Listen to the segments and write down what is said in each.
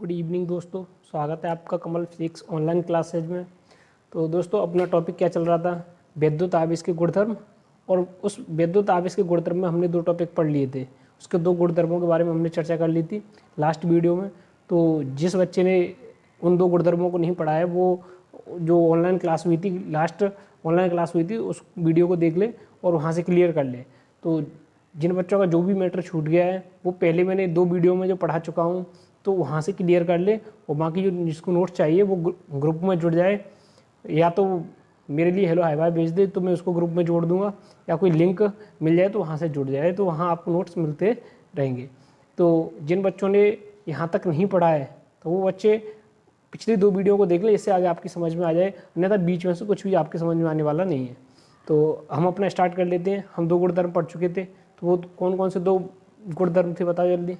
Good evening दोस्तों, स्वागत है आपका कमल फिजिक्स ऑनलाइन क्लासेज में। तो दोस्तों अपना टॉपिक क्या चल रहा था, विद्युत आवेश के गुणधर्म। और उस विद्युत आवेश के गुणधर्म में हमने दो टॉपिक पढ़ लिए थे। उसके दो गुणधर्मों के बारे में हमने चर्चा कर ली थी लास्ट वीडियो में। तो जिस बच्चे ने उन दो गुणधर्मों को नहीं पढ़ा है वो जो ऑनलाइन क्लास हुई थी, लास्ट ऑनलाइन क्लास हुई थी, उस वीडियो को देख ले और वहाँ से क्लियर कर ले। तो जिन बच्चों का जो भी मैटर छूट गया है वो पहले मैंने दो वीडियो में जो पढ़ा चुका हूँ, तो वहाँ से क्लियर कर ले। और बाकी जो जिसको नोट्स चाहिए वो ग्रुप में जुड़ जाए, या तो मेरे लिए हेलो हाय बाय भेज दे तो मैं उसको ग्रुप में जोड़ दूंगा, या कोई लिंक मिल जाए तो वहाँ से जुड़ जाए, तो वहाँ आपको नोट्स मिलते रहेंगे। तो जिन बच्चों ने यहाँ तक नहीं पढ़ा है तो वो बच्चे पिछली दो वीडियो को देख ले, इससे आगे आपकी समझ में आ जाए, अन्यथा बीच में से कुछ भी आपके समझ में आने वाला नहीं है। तो हम अपना स्टार्ट कर लेते हैं। हम दो गुणधर्म पढ़ चुके थे, तो वो कौन कौन से दो गुणधर्म थे बताओ जल्दी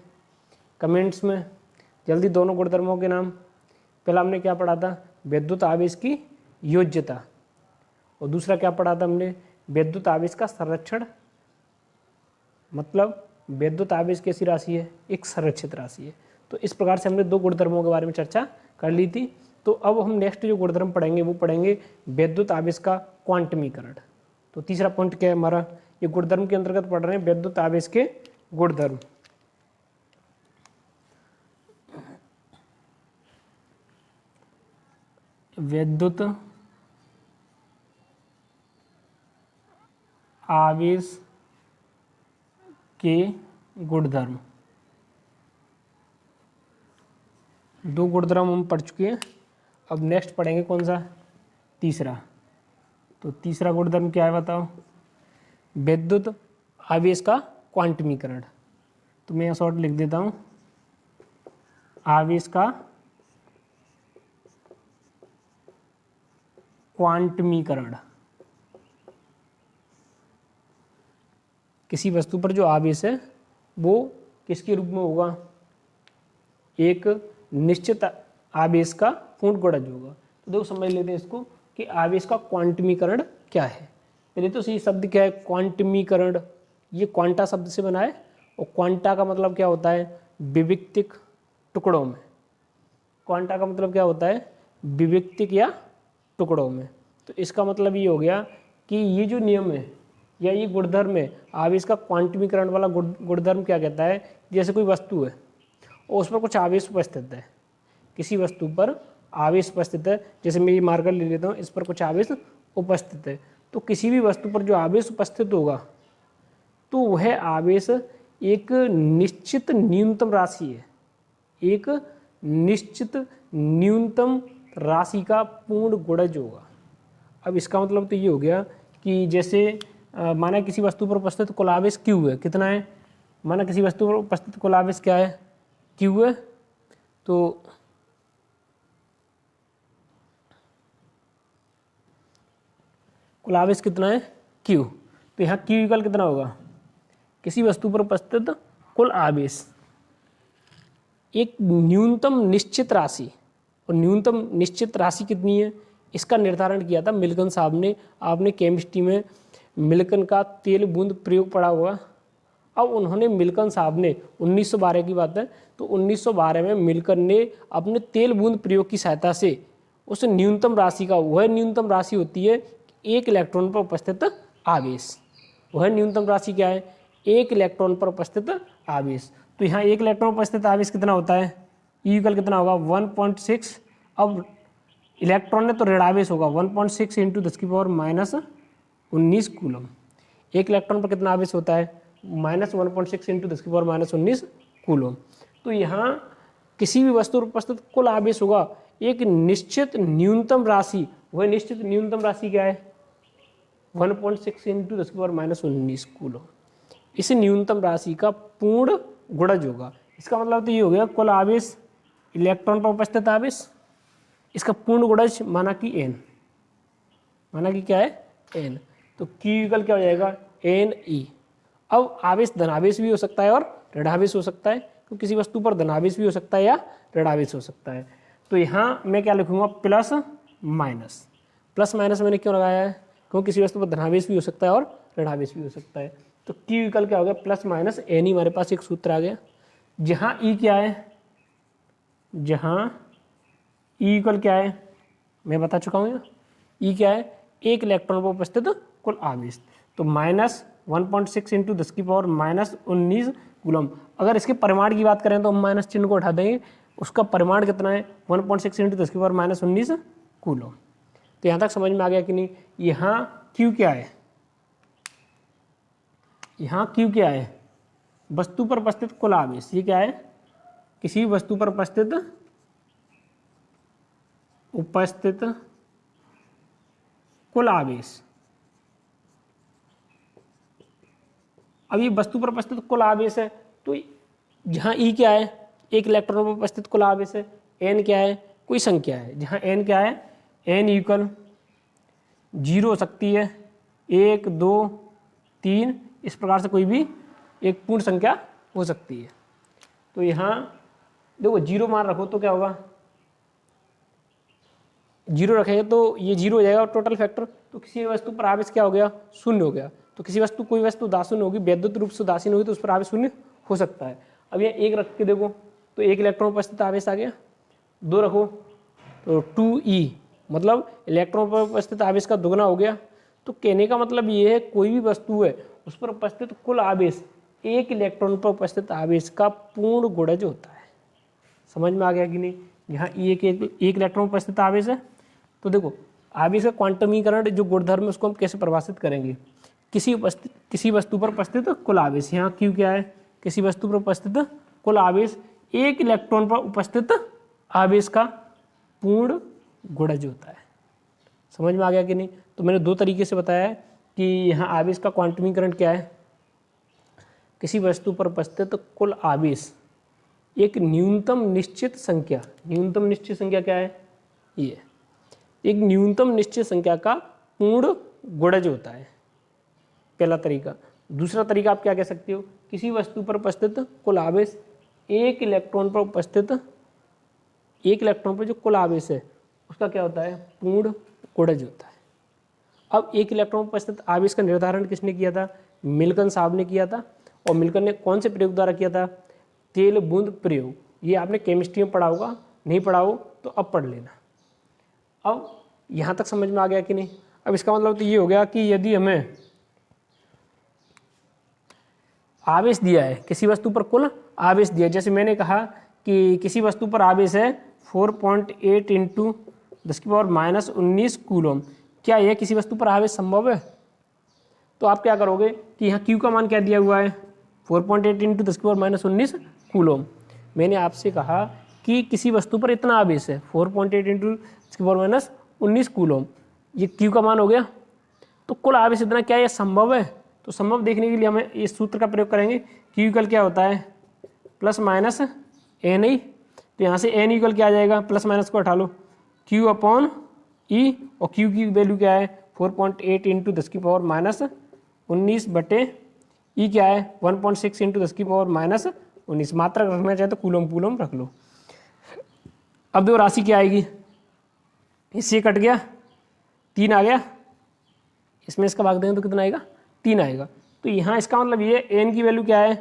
कमेंट्स में, जल्दी दोनों गुणधर्मों के नाम। पहला हमने क्या पढ़ा था, विद्युत आवेश की योज्यता, और दूसरा क्या पढ़ा था हमने, विद्युत आवेश का संरक्षण। मतलब विद्युत आवेश कैसी राशि है, एक संरक्षित राशि है। तो इस प्रकार से हमने दो गुणधर्मों के बारे में चर्चा कर ली थी। तो अब हम नेक्स्ट जो गुणधर्म पढ़ेंगे वो पढ़ेंगे विद्युत आवेश का क्वांटमीकरण। तो तीसरा पॉइंट क्या है हमारा, ये गुणधर्म के अंतर्गत पढ़ रहे हैं विद्युत आवेश के गुणधर्म। विद्युत आवेश के गुणधर्म, दो गुणधर्म हम पढ़ चुके हैं। अब नेक्स्ट पढ़ेंगे कौन सा, तीसरा। तो तीसरा गुणधर्म क्या है बताओ, विद्युत आवेश का क्वांटमीकरण। तो मैं यहाँ शॉर्ट लिख देता हूँ, आवेश का क्वांटमीकरण। किसी वस्तु पर जो आवेश है वो किसके रूप में होगा, एक निश्चित आवेश का पूर्ण गुणज होगा। तो देखो समझ लेते हैं इसको कि आवेश का क्वांटमीकरण क्या है। पहले तो सही शब्द क्या है, क्वांटमीकरण। ये क्वांटा शब्द से बना है, और क्वांटा का मतलब क्या होता है, विविक्तिक टुकड़ों में। क्वांटा का मतलब क्या होता है, विविक्तिक या टुकड़ों में। तो इसका मतलब ये हो गया कि ये जो नियम है या ये गुणधर्म है, आवेश का क्वांटमीकरण वाला गुणधर्म क्या कहता है, जैसे कोई वस्तु है और उस पर कुछ आवेश उपस्थित है, किसी वस्तु पर आवेश उपस्थित है, जैसे मैं ये मार्कर ले लेता हूँ, इस पर कुछ आवेश उपस्थित है। तो किसी भी वस्तु पर जो आवेश उपस्थित होगा तो वह आवेश एक निश्चित न्यूनतम राशि है, एक निश्चित न्यूनतम राशि का पूर्ण गुणज होगा। अब इसका मतलब तो ये हो गया कि जैसे माना किसी वस्तु पर उपस्थित कुल आवेश Q है, कितना है, माना किसी वस्तु पर उपस्थित कुल आवेश क्या है, Q है। तो कुल आवेश कितना है, Q। तो यहाँ Q इक्वल कितना होगा, किसी वस्तु पर उपस्थित कुल आवेश एक न्यूनतम निश्चित राशि। और न्यूनतम निश्चित राशि कितनी है, इसका निर्धारण किया था मिल्कन साहब ने। आपने केमिस्ट्री में मिल्कन का तेल बूंद प्रयोग पढ़ा होगा। अब उन्होंने मिल्कन साहब ने 1912 की बात है, तो 1912 में मिल्कन ने अपने तेल बूंद प्रयोग की सहायता से उस न्यूनतम राशि का, वह न्यूनतम राशि होती है एक इलेक्ट्रॉन पर उपस्थित आवेश। वह न्यूनतम राशि क्या है, एक इलेक्ट्रॉन पर उपस्थित आवेश। तो यहाँ एक इलेक्ट्रॉन पर उपस्थित आवेश कितना होता है, ई इक्वल कितना होगा 1.6। अब इलेक्ट्रॉन है तो ऋणावेश होगा 1.6 इंटू 10⁻⁻19 कूलम। एक इलेक्ट्रॉन पर कितना आवेश होता है, -1.6 इंटू 10⁻⁻19 कूलम। तो यहाँ किसी भी वस्तु पर उपस्थित कुल आवेश होगा एक निश्चित न्यूनतम राशि। वह निश्चित न्यूनतम राशि क्या है, 1.6 इंटू 10⁻⁻19 कूलम। इस न्यूनतम राशि का पूर्ण गुणज होगा। इसका मतलब तो ये हो गया कुल आवेश, इलेक्ट्रॉन पर उपस्थित आवेश, इसका पूर्ण गुणज माना कि n, माना कि क्या है n। तो Q इक्वल क्या हो जाएगा, Ne। अब आवेश धनावेश भी हो सकता है और ऋणावेश हो सकता है, तो किसी वस्तु पर धनावेश भी हो सकता है या ऋणावेश हो सकता है। तो यहाँ मैं क्या लिखूंगा, प्लस माइनस। प्लस माइनस मैंने क्यों लगाया है, क्योंकि किसी वस्तु पर धनावेश भी हो सकता है और ऋणावेश भी हो सकता है। तो Q इक्वल क्या हो गया, प्लस माइनस एन। हमारे पास एक सूत्र आ गया, जहाँ ई क्या है, जहाँ ई इक्वल क्या है, मैं बता चुका हूँ यहाँ, ई क्या है, एक इलेक्ट्रॉन पर उपस्थित कुल आवेश। तो -1.6 इंटू 10⁻⁻19 कूलम। अगर इसके परिमाण की बात करें तो हम माइनस चिन्ह को उठा देंगे, उसका परिमाण कितना है 1.6 इंटू 10⁻⁻19 कूलम। तो यहाँ तक समझ में आ गया कि नहीं। यहाँ क्यू क्या है, यहाँ क्यू क्या है, वस्तु पर उपस्थित कुल आवेश। ये क्या है, किसी वस्तु पर उपस्थित कुल आवेश। अब ये वस्तु पर उपस्थित कुल आवेश है, तो जहाँ ई क्या है, एक इलेक्ट्रॉन पर उपस्थित कुल आवेश है, एन क्या है, कोई संख्या है, जहाँ एन क्या है, एन इक्वल 0 हो सकती है, 1 2 3, इस प्रकार से कोई भी एक पूर्ण संख्या हो सकती है। तो यहाँ देखो 0 मान रखो तो क्या होगा, 0 रखेंगे तो ये 0 हो जाएगा टोटल फैक्टर। तो किसी वस्तु पर आवेश क्या हो गया, 0 हो गया। तो किसी वस्तु, कोई वस्तु उदासीन होगी, वैद्युत रूप से उदासीन होगी, तो उस पर आवेश 0 हो सकता है। अब ये 1 रख के देखो तो 1 इलेक्ट्रॉन उपस्थित आवेश आ गया। 2 रखो तो 2e, मतलब इलेक्ट्रॉन पर उपस्थित आवेश का दुगना हो गया। तो कहने का मतलब ये है, कोई भी वस्तु है उस पर उपस्थित कुल आवेश एक इलेक्ट्रॉन पर उपस्थित आवेश का पूर्ण गुणज होता है। समझ में आ गया कि नहीं। यहाँ एक इलेक्ट्रॉन उपस्थित आवेश है, तो देखो आवेश का क्वांटमीकरण जो गुणधर्म है उसको हम कैसे परिभाषित करेंगे, किसी वस्तु पर उपस्थित कुल आवेश। यहाँ क्यू क्या है, किसी वस्तु पर उपस्थित कुल आवेश एक इलेक्ट्रॉन पर उपस्थित आवेश का पूर्ण गुणज होता है। समझ में आ गया कि नहीं। तो मैंने 2 तरीके से बताया है कि यहाँ आवेश का क्वांटमीकरण क्या है, किसी वस्तु पर उपस्थित कुल आवेश एक न्यूनतम निश्चित संख्या, न्यूनतम निश्चित संख्या क्या है, ये एक न्यूनतम निश्चित संख्या का पूर्ण गुणज होता है, पहला तरीका। दूसरा तरीका आप क्या कह सकते हो, किसी वस्तु पर उपस्थित कुल आवेश एक इलेक्ट्रॉन पर उपस्थित, एक इलेक्ट्रॉन पर जो कुल आवेश है उसका क्या होता है, पूर्ण गुणज होता है। अब एक इलेक्ट्रॉन पर उपस्थित आवेश का निर्धारण किसने किया था, मिल्कन साहब ने किया था। और मिल्कन ने कौन से प्रयोग द्वारा किया था, तेल बूंद प्रयोग। ये आपने केमिस्ट्री में पढ़ा होगा, नहीं पढ़ा हो तो अब पढ़ लेना। अब यहाँ तक समझ में आ गया कि नहीं। अब इसका मतलब तो ये हो गया कि यदि हमें आवेश दिया है, किसी वस्तु पर कुल आवेश दिया, जैसे मैंने कहा कि किसी वस्तु पर आवेश है 4.8 इंटू 10⁻⁻19 कूलम। क्या यह किसी वस्तु पर आवेश संभव है। तो आप क्या करोगे कि यहाँ Q का मान क्या दिया हुआ है, 4.8 इंटू 10⁻⁻19 कूलम। मैंने आपसे कहा कि किसी वस्तु पर इतना आवेश है 4.8 इंटू 10⁻⁻19 कूलम, ये Q का मान हो गया। तो कुल आवेश इतना, क्या यह संभव है। तो संभव देखने के लिए हमें इस सूत्र का प्रयोग करेंगे। Q इक्वल क्या होता है, प्लस माइनस एन आई। तो यहाँ से एन इक्वल क्या आ जाएगा, प्लस माइनस को हटा लो, Q अपॉन ई, और Q की वैल्यू क्या है 4.8 इंटू 10⁻⁻19 बटे ई क्या है 1.6 इंटू 10⁻⁻19। मात्रा रखना चाहे तो कूलम रख लो। अब दो राशि क्या आएगी, इससे कट गया 3 आ गया, इसमें इसका भाग देंगे तो कितना आएगा, 3 आएगा। तो यहाँ इसका मतलब ये एन की वैल्यू क्या है,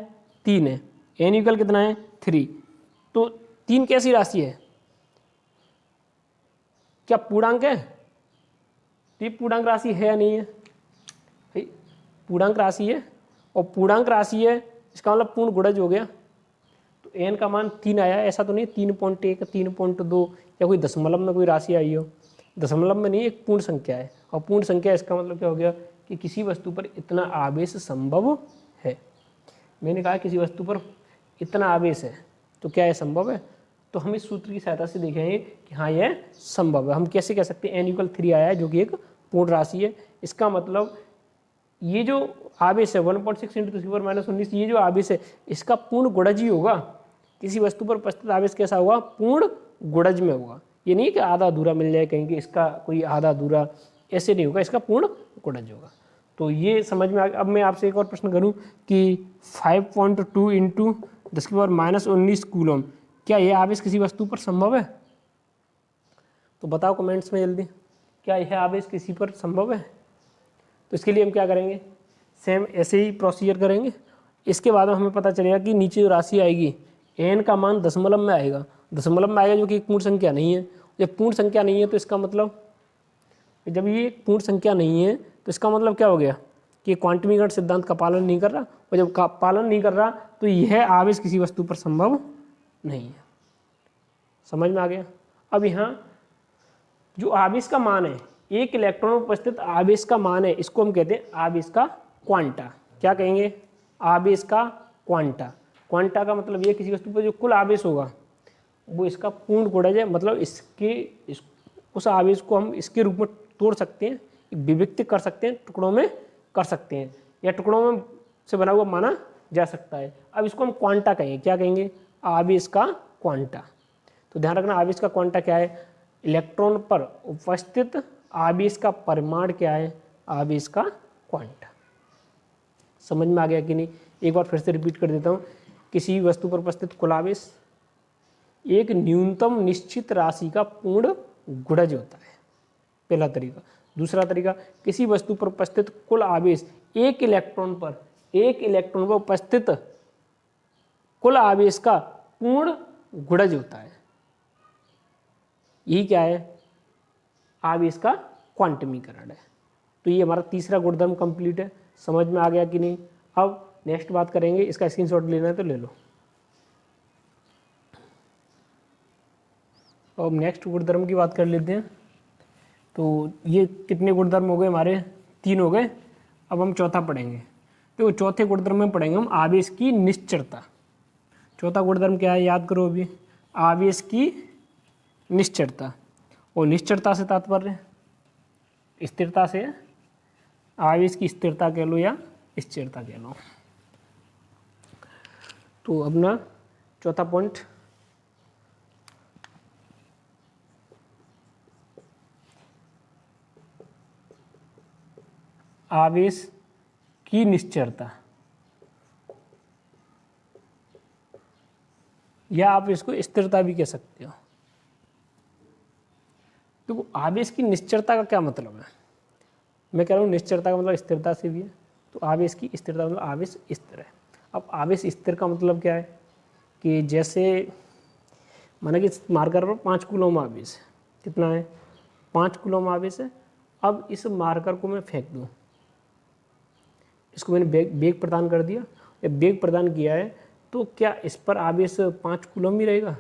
3 है। एन इक्वल कितना है, 3। तो 3 कैसी राशि है, क्या पूर्णांक है। तो ये पूर्णांक राशि है या नहीं है, भाई पूर्णांक राशि है, और पूर्णांक राशि है इसका मतलब पूर्ण गुणज हो गया। तो एन का मान 3 आया, ऐसा तो नहीं 3.1 3.2 या कोई दशमलव में कोई राशि आई हो, दशमलव में नहीं, एक पूर्ण संख्या है। और पूर्ण संख्या इसका मतलब क्या हो गया कि किसी वस्तु पर इतना आवेश संभव है। मैंने कहा किसी वस्तु पर इतना आवेश है, तो क्या यह संभव है। तो हम इस सूत्र की सहायता से देखेंगे कि हाँ यह संभव है। हम कैसे कह सकते हैं, एन इक्वल 3 आया है जो कि एक पूर्ण राशि है। इसका मतलब ये जो आवेश है 1.6 इंटू 10⁻⁻19, ये जो आवेश है इसका पूर्ण गुणज ही होगा। किसी वस्तु पर उपस्थित आवेश कैसा होगा, पूर्ण गुणज में होगा। ये नहीं कि आधा अधूरा मिल जाए कहीं कि इसका कोई आधा अधूरा, ऐसे नहीं होगा, इसका पूर्ण गुणज होगा। तो ये समझ में आ गया। अब मैं आपसे एक और प्रश्न करूं कि 5.2 इंटू 10⁻⁻19 कूलम, क्या यह आवेश किसी वस्तु पर संभव है। तो बताओ कमेंट्स में जल्दी, क्या यह आवेश किसी पर संभव है। तो इसके लिए हम क्या करेंगे, सेम ऐसे ही प्रोसीजर करेंगे। इसके बाद हमें पता चलेगा कि नीचे जो राशि आएगी एन का मान दशमलव में आएगा, दशमलव में आएगा जो कि एक पूर्ण संख्या नहीं है। जब पूर्ण संख्या नहीं है तो इसका मतलब, जब ये पूर्ण संख्या नहीं है तो इसका मतलब क्या हो गया कि क्वांटमीकरण सिद्धांत का पालन नहीं कर रहा, और जब का पालन नहीं कर रहा तो यह आवेश किसी वस्तु पर संभव नहीं है। समझ में आ गया। अब यहाँ जो आवेश का मान है, एक इलेक्ट्रॉन में उपस्थित आवेश का मान है, इसको हम कहते हैं आवेश का क्वांटा। क्या कहेंगे? आवेश का क्वांटा। क्वांटा का मतलब ये किसी वस्तु पर जो कुल आवेश होगा वो इसका पूर्ण गुणज है, मतलब उस आवेश को हम इसके रूप में तोड़ सकते हैं, विभक्त कर सकते हैं, टुकड़ों में कर सकते हैं, या टुकड़ों में से बना हुआ माना जा सकता है। अब इसको हम क्वांटा कहेंगे। क्या कहेंगे? आवेश का क्वांटा। तो ध्यान रखना, आवेश का क्वांटा क्या है? इलेक्ट्रॉन पर उपस्थित आवेश का परिमाण क्या है? आवेश का क्वांटा। समझ में आ गया कि नहीं? एक बार फिर से रिपीट कर देता हूँ। किसी वस्तु पर उपस्थित कुल आवेश एक न्यूनतम निश्चित राशि का पूर्ण गुणज होता है, पहला तरीका। दूसरा तरीका, किसी वस्तु पर उपस्थित कुल आवेश एक इलेक्ट्रॉन पर उपस्थित कुल आवेश का पूर्ण गुणज होता है। यही क्या है? आवेश का क्वांटमीकरण है। तो ये हमारा तीसरा गुणधर्म कंप्लीट है। समझ में आ गया कि नहीं? अब नेक्स्ट बात करेंगे, इसका स्क्रीनशॉट लेना है तो ले लो। अब नेक्स्ट गुणधर्म की बात कर लेते हैं। तो ये कितने गुणधर्म हो गए हमारे? 3 हो गए। अब हम चौथा पढ़ेंगे। तो चौथे गुणधर्म में पढ़ेंगे हम आवेश की निश्चरता। चौथा गुणधर्म क्या है? याद करो अभी। आवेश की निश्चरता। और निश्चरता से तात्पर्य स्थिरता से, आवेश की स्थिरता कह लो या स्थिरता कह लो। तो अपना चौथा पॉइंट, आवेश की निश्चरता, या आप इसको स्थिरता भी कह सकते हो। तो आवेश की निश्चरता का क्या मतलब है? मैं कह रहा हूँ निश्चरता का मतलब स्थिरता से भी है। तो आवेश की स्थिरता मतलब आवेश स्थिर है। अब आवेश स्थिर का मतलब क्या है कि जैसे माना कि मार्कर पर 5 कूलम आवेश है। कितना है? 5 कूलम आवेश है। अब इस मार्कर को मैं फेंक दूँ, इसको मैंने वेग प्रदान कर दिया, या वेग प्रदान किया है, तो क्या इस पर आवेश 5 कूलम ही रहेगा,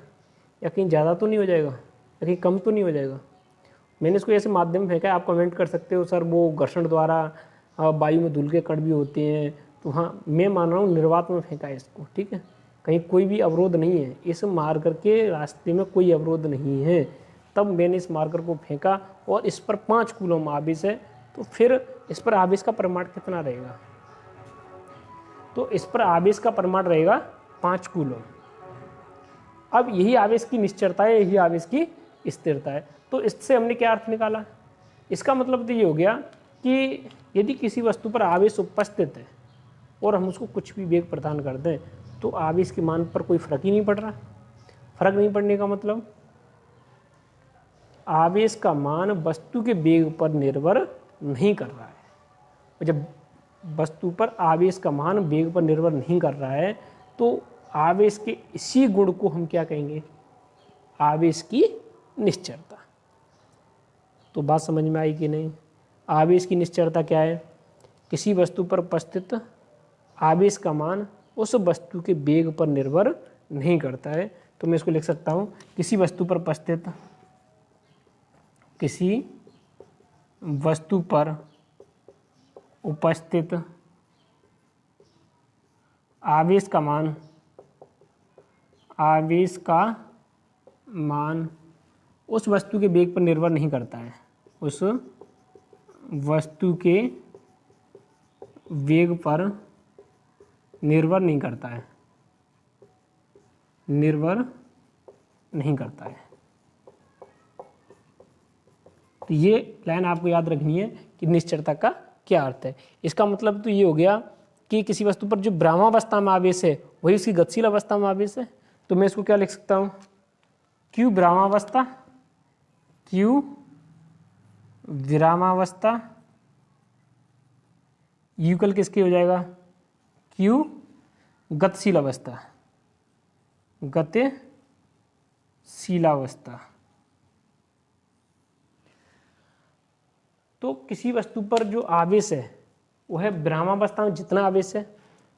या कहीं ज़्यादा तो नहीं हो जाएगा, या कहीं कम तो नहीं हो जाएगा? मैंने इसको ऐसे माध्यम फेंका है। आप कमेंट कर सकते हो सर वो घर्षण द्वारा वायु में धूल के कण भी होते हैं। तो हाँ, मैं मान रहा हूँ निर्वात में फेंका है इसको, ठीक है। कहीं कोई भी अवरोध नहीं है, इस मार्कर के रास्ते में कोई अवरोध नहीं है, तब मैंने इस मार्कर को फेंका और इस पर 5 कूलम आवेश है। तो फिर इस पर आवेश का परिमाण कितना रहेगा? तो इस पर आवेश का परिमाण रहेगा 5 कूलम। अब यही आवेश की निश्चरता है, यही आवेश की स्थिरता है। तो इससे हमने क्या अर्थ निकाला? इसका मतलब तो ये हो गया कि यदि किसी वस्तु पर आवेश उपस्थित है और हम उसको कुछ भी वेग प्रदान कर दें तो आवेश के मान पर कोई फर्क ही नहीं पड़ रहा। फर्क नहीं पड़ने का मतलब आवेश का मान वस्तु के वेग पर निर्भर नहीं कर रहा है। और जब वस्तु पर आवेश का मान वेग पर निर्भर नहीं कर रहा है तो आवेश के इसी गुण को हम क्या कहेंगे? आवेश की निश्चरता। तो बात समझ में आई कि नहीं? आवेश की निश्चरता क्या है? किसी वस्तु पर उपस्थित आवेश का मान उस वस्तु के वेग पर निर्भर नहीं करता है। तो मैं इसको लिख सकता हूँ, किसी वस्तु पर उपस्थित आवेश का मान उस वस्तु के वेग पर निर्भर नहीं करता है। उस वस्तु के वेग पर निर्भर नहीं करता है। तो ये लाइन आपको याद रखनी है कि निश्चरता का क्या अर्थ है। इसका मतलब तो ये हो गया कि किसी वस्तु पर जो विरामावस्था में आवेश है वही उसकी गतिशील अवस्था में आवेश है। तो मैं इसको क्या लिख सकता हूँ? Q विरामावस्था, Q विरामावस्था युगल किसकी हो जाएगा? Q गतिशील अवस्था, शीलावस्था। तो किसी वस्तु पर जो आवेश है वह विरामावस्था में जितना आवेश है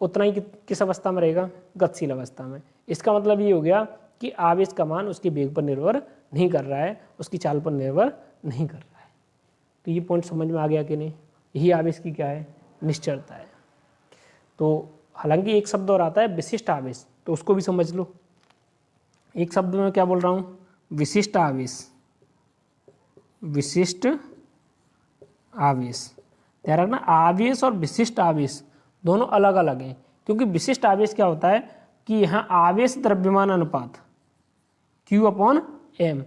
उतना ही किस अवस्था में रहेगा, गतिशील अवस्था में। इसका मतलब ये हो गया कि आवेश का मान उसके वेग पर निर्भर नहीं कर रहा है, उसकी चाल पर निर्भर नहीं कर रहा है। तो ये पॉइंट समझ में आ गया कि नहीं? यही आवेश की क्या है, निश्चलता है। तो हालांकि एक शब्द और आता है विशिष्ट आवेश, तो उसको भी समझ लो। एक शब्द में क्या बोल रहा हूँ, विशिष्ट आवेश। विशिष्ट आवेश, ध्यान रखना आवेश और विशिष्ट आवेश दोनों अलग अलग हैं, क्योंकि विशिष्ट आवेश क्या होता है कि यहाँ आवेश द्रव्यमान अनुपात Q/m,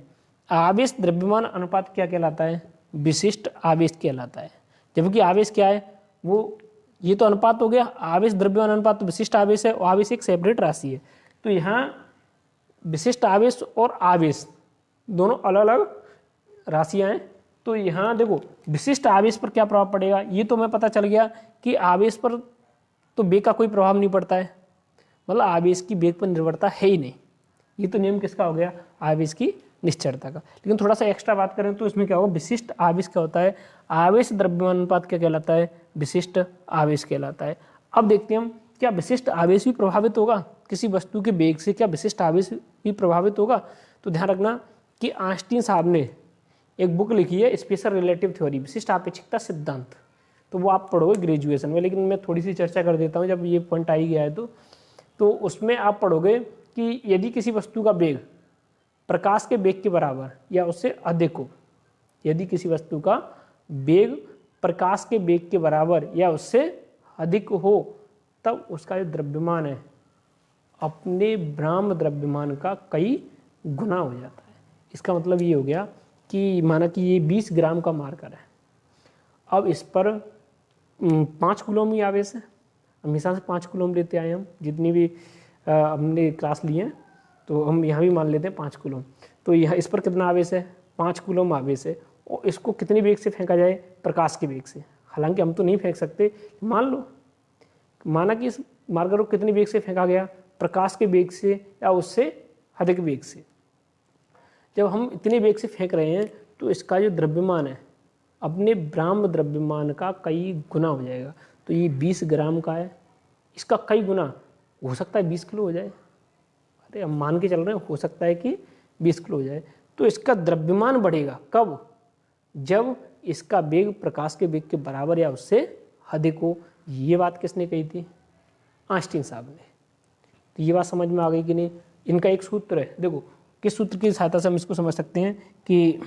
आवेश द्रव्यमान अनुपात क्या कहलाता है, विशिष्ट आवेश कहलाता है। जबकि आवेश क्या है, वो ये तो अनुपात हो गया, आवेश द्रव्यमान अनुपात तो विशिष्ट आवेश है, और आवेश एक सेपरेट राशि है। तो यहाँ विशिष्ट आवेश और आवेश दोनों अलग अलग राशियाँ हैं। तो यहाँ देखो विशिष्ट आवेश पर क्या प्रभाव पड़ेगा, ये तो हमें पता चल गया कि आवेश पर तो वेग का कोई प्रभाव नहीं पड़ता है, मतलब आवेश की वेग पर निर्भरता है ही नहीं। ये तो नियम किसका हो गया, आवेश की निश्चलता का। लेकिन थोड़ा सा एक्स्ट्रा बात करें तो इसमें क्या होगा, विशिष्ट आवेश क्या होता है, आवेश द्रव्यमान अनुपात क्या कहलाता है, विशिष्ट आवेश कहलाता है। अब देखते हैं हम क्या विशिष्ट आवेश भी प्रभावित होगा किसी वस्तु के वेग से, क्या विशिष्ट आवेश भी प्रभावित होगा। तो ध्यान रखना कि आइंस्टीन साहब ने एक बुक लिखी है स्पेशल रिलेटिव थ्योरी, विशिष्ट आपेक्षिकता सिद्धांत, तो वो आप पढ़ोगे ग्रेजुएशन में। लेकिन मैं थोड़ी सी चर्चा कर देता हूँ जब ये पॉइंट आ ही गया है तो उसमें आप पढ़ोगे कि यदि किसी वस्तु का वेग प्रकाश के वेग के बराबर या उससे अधिक हो, यदि किसी वस्तु का वेग प्रकाश के वेग के बराबर या उससे अधिक हो, तब उसका जो द्रव्यमान है अपने ब्राह्म द्रव्यमान का कई गुना हो जाता है। इसका मतलब ये हो गया कि माना कि ये 20 ग्राम का मार्कर है, अब इस पर 5 कूलम ही आवेश है, हमेशा से 5 कूलम लेते आए हम, जितनी भी हमने क्लास लिए हैं, तो हम यहाँ भी मान लेते हैं 5 कूलम। तो यहाँ इस पर कितना आवेश है, 5 कूलम आवेश है, और इसको कितनी वेग से फेंका जाए, प्रकाश के वेग से। हालांकि हम तो नहीं फेंक सकते, मान लो माना कि इस मार्कर को कितनी वेग से फेंका गया, प्रकाश के वेग से या उससे अधिक वेग से। जब हम इतने वेग से फेंक रहे हैं तो इसका जो द्रव्यमान है अपने ब्राह्म द्रव्यमान का कई गुना हो जाएगा। तो ये 20 ग्राम का है, इसका कई गुना हो सकता है 20 किलो हो जाए। अरे हम मान के चल रहे हैं, हो सकता है कि 20 किलो हो जाए। तो इसका द्रव्यमान बढ़ेगा कब, जब इसका वेग प्रकाश के वेग के बराबर या उससे अधिक हो। ये बात किसने कही थी, आइंस्टीन साहब ने। तो ये बात समझ में आ गई कि नहीं। इनका एक सूत्र है, देखो किस सूत्र की सहायता से हम इसको समझ सकते हैं कि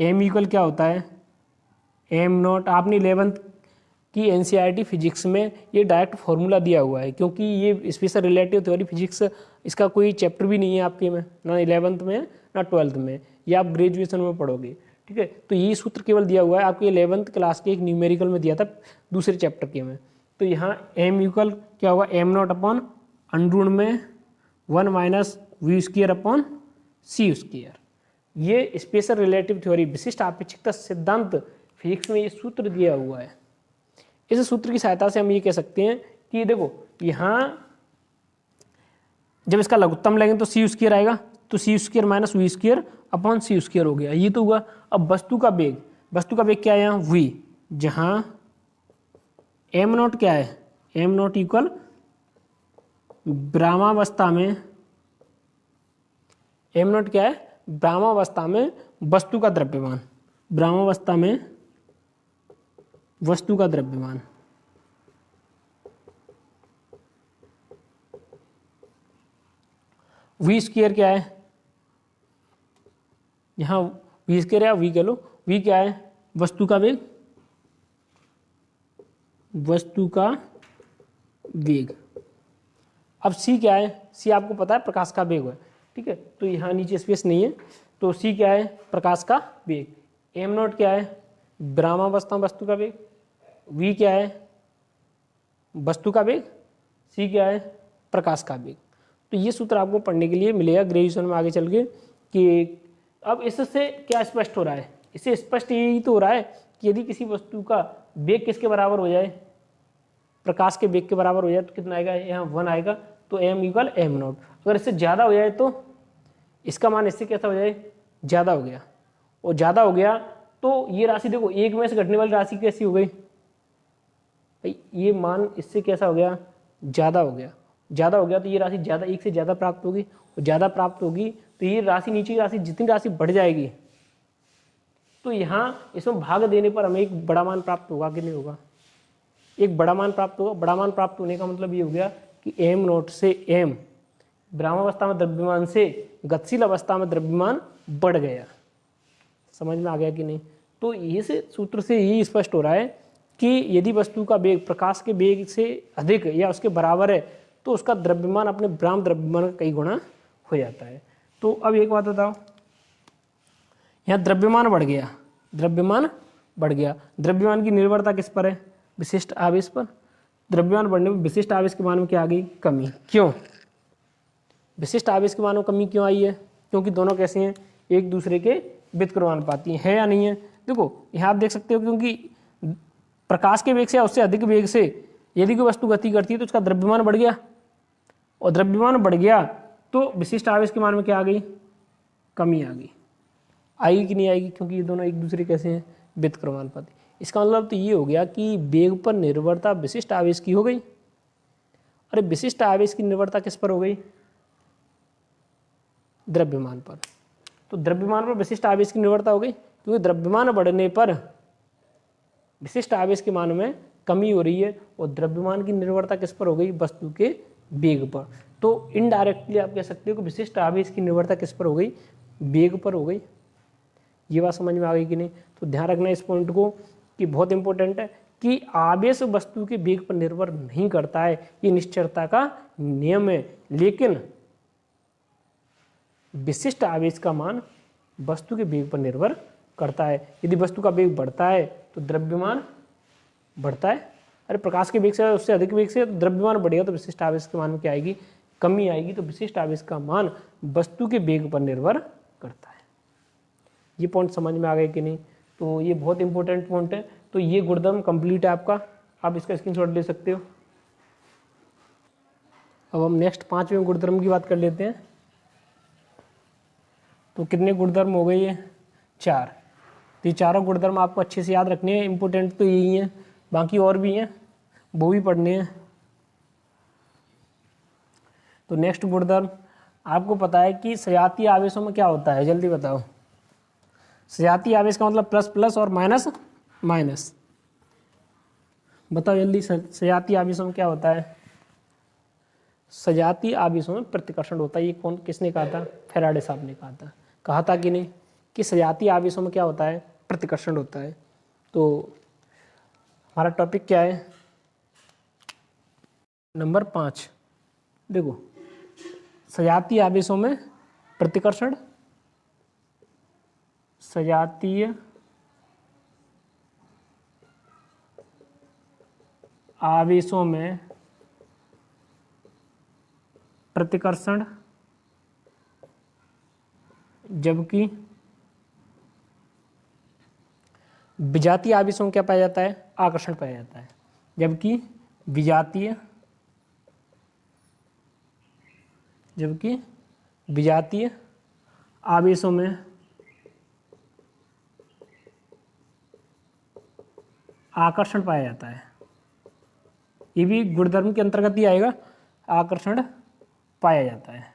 m इक्वल क्या होता है, m0। आपने 11th की एनसीईआरटी फिजिक्स में ये डायरेक्ट फॉर्मूला दिया हुआ है, क्योंकि ये स्पेशल रिलेटिव थ्योरी फिजिक्स इसका कोई चैप्टर भी नहीं है आपके में, ना 11th में ना 12th में, ये आप ग्रेजुएशन में पढ़ोगे, ठीक है। तो ये सूत्र केवल दिया हुआ है आपके 11th क्लास के एक न्यूमेरिकल में दिया था दूसरे चैप्टर के में। तो यहाँ m इक्वल क्या होगा, m0 अपॉन अंडर में 1 - v² अपॉन c²। ये स्पेशल रिलेटिव थ्योरी विशिष्ट आपेक्षिकता सिद्धांत फिजिक्स में ये सूत्र दिया हुआ है। इस सूत्र की सहायता से हम ये कह सकते हैं कि देखो यहाँ जब इसका लघुत्तम लेंगे तो c² आएगा, तो c² - v² अपॉन c² हो गया, ये तो हुआ। अब वस्तु का वेग क्या है यहाँ v, जहाँ m0 क्या है, m0 इक्वल ब्राह्मावस्था में, m0 क्या है, ब्राह्मावस्था में वस्तु का द्रव्यमान, ब्राह्मावस्था में वस्तु का द्रव्यमान। v² क्या है, यहाँ v² या v कह लो, v क्या है, वस्तु का वेग, वस्तु का वेग। अब c क्या है, c आपको पता है प्रकाश का वेग है, ठीक है। तो यहाँ नीचे स्पेस नहीं है, तो c क्या है, प्रकाश का वेग। m0 क्या है, ब्राह्मावस्था वस्तु का वेग। v क्या है, वस्तु का वेग। c क्या है, प्रकाश का वेग। तो ये सूत्र आपको पढ़ने के लिए मिलेगा ग्रेजुएशन में आगे चल के कि अब इससे क्या स्पष्ट हो रहा है, इससे स्पष्ट यही तो हो रहा है कि यदि किसी वस्तु का वेग किसके बराबर हो जाए, प्रकाश के वेग के बराबर हो जाए, तो कितना आएगा, यहाँ 1 आएगा, तो m इक्वल m0। अगर इससे ज़्यादा हो जाए तो इसका मान इससे कैसा हो जाए, ज़्यादा हो गया, और ज़्यादा हो गया तो ये राशि देखो 1 में से घटने वाली राशि कैसी हो गई भाई, ये मान इससे कैसा हो गया, ज़्यादा हो गया। ज़्यादा हो गया तो ये राशि ज़्यादा, 1 से ज़्यादा प्राप्त होगी, और ज़्यादा प्राप्त होगी तो ये राशि, नीचे की राशि जितनी राशि बढ़ जाएगी तो यहाँ इसमें भाग देने पर हमें एक बड़ा मान प्राप्त होगा कि नहीं होगा, एक बड़ा मान प्राप्त होगा। बड़ा मान प्राप्त होने का मतलब ये हो गया कि m नॉट से m विरामावस्था में द्रव्यमान से गतिशील अवस्था में द्रव्यमान बढ़ गया। समझ में आ गया कि नहीं? तो इस सूत्र से यही स्पष्ट हो रहा है कि यदि वस्तु का वेग प्रकाश के वेग से अधिक या उसके बराबर है तो उसका द्रव्यमान अपने ब्राह्म द्रव्यमान का कई गुना हो जाता है। तो अब एक बात बताओ, यहाँ द्रव्यमान बढ़ गया, द्रव्यमान बढ़ गया, द्रव्यमान की निर्भरता किस पर है, विशिष्ट आवेश पर। द्रव्यमान बढ़ने पर विशिष्ट आवेश के मान में क्या आ गई, कमी। क्यों विशिष्ट आवेश के मान में कमी क्यों आई है? क्योंकि दोनों कैसे हैं, एक दूसरे के व्युत्क्रमानुपाती है या नहीं है। देखो यहाँ आप देख सकते हो, क्योंकि प्रकाश के वेग से या उससे अधिक वेग से यदि कोई वस्तु गति करती है तो उसका द्रव्यमान बढ़ गया, और द्रव्यमान बढ़ गया तो विशिष्ट आवेश के मान में क्या आ गई, कमी आ गई। आएगी कि नहीं आएगी, क्योंकि ये दोनों एक दूसरे कैसे हैं, व्युत्क्रमानुपाती। इसका मतलब तो ये हो गया कि वेग पर निर्भरता विशिष्ट आवेश की हो गई। अरे विशिष्ट आवेश की निर्भरता किस पर हो गई, द्रव्यमान पर। तो द्रव्यमान पर विशिष्ट आवेश की निर्भरता हो गई, क्योंकि द्रव्यमान बढ़ने पर विशिष्ट आवेश के मान में कमी हो रही है, और द्रव्यमान की निर्भरता किस पर हो गई, वस्तु के वेग पर। तो इनडायरेक्टली आप कह सकते हो कि विशिष्ट आवेश की निर्भरता किस पर हो गई, वेग पर हो गई। ये बात समझ में आ गई कि नहीं? तो ध्यान रखना इस पॉइंट को कि बहुत इंपॉर्टेंट है कि आवेश वस्तु के वेग पर निर्भर नहीं करता है, ये निश्चरता का नियम है। लेकिन विशिष्ट आवेश का मान वस्तु के वेग पर निर्भर करता है। यदि वस्तु का वेग बढ़ता है तो द्रव्यमान बढ़ता है, अरे प्रकाश के वेग से उससे अधिक वेग से द्रव्यमान बढ़ेगा तो विशिष्ट आवेश के मान में क्या आएगी, कमी आएगी। तो विशिष्ट आवेश का मान वस्तु के वेग पर निर्भर करता है। ये पॉइंट समझ में आ गए कि नहीं? तो ये बहुत इंपॉर्टेंट पॉइंट है। तो ये गुणधर्म कंप्लीट है आपका, आप इसका स्क्रीनशॉट ले सकते हो। अब हम नेक्स्ट 5वें गुणधर्म की बात कर लेते हैं। तो कितने गुणधर्म हो गए ये, 4। तो ये चारों गुणधर्म आपको अच्छे से याद रखने हैं, इंपॉर्टेंट तो यही हैं, बाकी और भी हैं वो भी पढ़ने हैं। तो नेक्स्ट गुणधर्म आपको पता है कि सजातीय आवेशों में क्या होता है, जल्दी बताओ। सजातीय आवेश का मतलब प्लस प्लस और माइनस माइनस। बताओ जल्दी, सजातीय आवेशों में क्या होता है? सजातीय आवेशों में प्रतिकर्षण होता है। ये कौन, किसने कहा था? फैराडे साहब ने कहा था कि नहीं, कि सजातीय आवेशों में क्या होता है, प्रतिकर्षण होता है। तो हमारा टॉपिक क्या है, नंबर 5। देखो सजातीय आवेशों में प्रतिकर्षण, सजातीय आवेशों में प्रतिकर्षण, जबकि विजातीय आवेशों में क्या पाया जाता है, आकर्षण पाया जाता है। जबकि विजातीय आवेशों में आकर्षण पाया जाता है। ये भी गुणधर्म के अंतर्गत ही आएगा, आकर्षण पाया जाता है।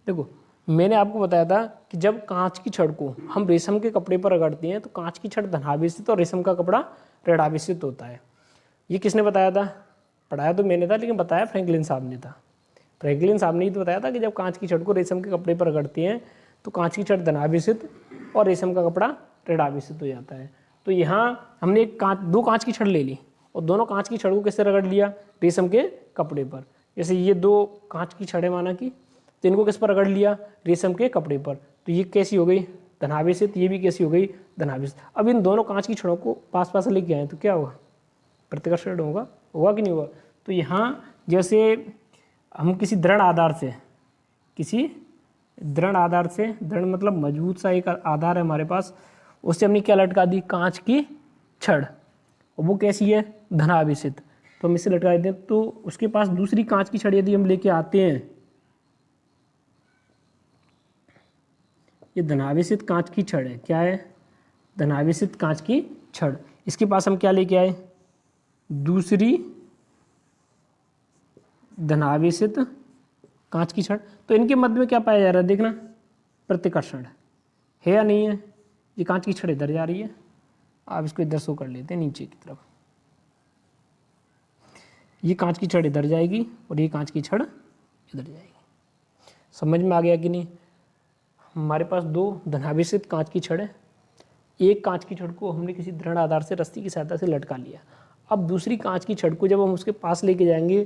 देखो मैंने आपको बताया था कि जब कांच की छड़ को हम रेशम के कपड़े पर रगड़ते हैं तो कांच की छड़ धनावेशित और रेशम का कपड़ा ऋणावेशित होता है। ये किसने बताया था? पढ़ाया तो मैंने था, लेकिन बताया फ्रैंकलिन साहब ने था। फ्रैंकलिन साहब ने ही तो बताया था कि जब कांच की छड़ को रेशम के कपड़े पर रगड़ते हैं तो कांच की छड़ धनावेशित और रेशम का कपड़ा ऋणावेशित हो जाता है। तो यहाँ हमने दो कांच की छड़ ले ली और दोनों कांच की छड़ को किससे रगड़ लिया, रेशम के कपड़े पर। जैसे ये 2 कांच की छड़ें माना कि, तो इनको किस पर रगड़ लिया, रेशम के कपड़े पर। तो ये कैसी हो गई, धनावेशित, ये भी कैसी हो गई, धनावेशित। अब इन दोनों कांच की छड़ों को पास पास लेके आए तो क्या होगा, प्रतिकर्षण होगा कि नहीं होगा। तो यहाँ जैसे हम किसी दृढ़ आधार से, दृढ़ मतलब मजबूत सा एक आधार है हमारे पास, उससे हमने क्या लटका दी, कांच की छड़, और वो कैसी है, धनावेशित। तो हम इसे लटका देते हैं। तो उसके पास दूसरी कांच की छड़ यदि हम लेके आते हैं, ये धनावेशित कांच की छड़ है, क्या है, धनावेशित कांच की छड़। इसके पास हम क्या लेके आए, दूसरी धनावेशित कांच की छड़। तो इनके मध्य में क्या पाया जा रहा है, देखना, प्रतिकर्षण है या नहीं है। ये कांच की छड़ इधर जा रही है, आप इसको इधर शो कर लेते हैं नीचे की तरफ। ये कांच की छड़ इधर जाएगी और ये कांच की छड़ इधर जाएगी। समझ में आ गया कि नहीं। हमारे पास दो धनावेशित कांच की छड़ है। एक कांच की छड़ को हमने किसी दृढ़ आधार से रस्सी की सहायता से लटका लिया। अब दूसरी कांच की छड़ को जब हम उसके पास लेके जाएंगे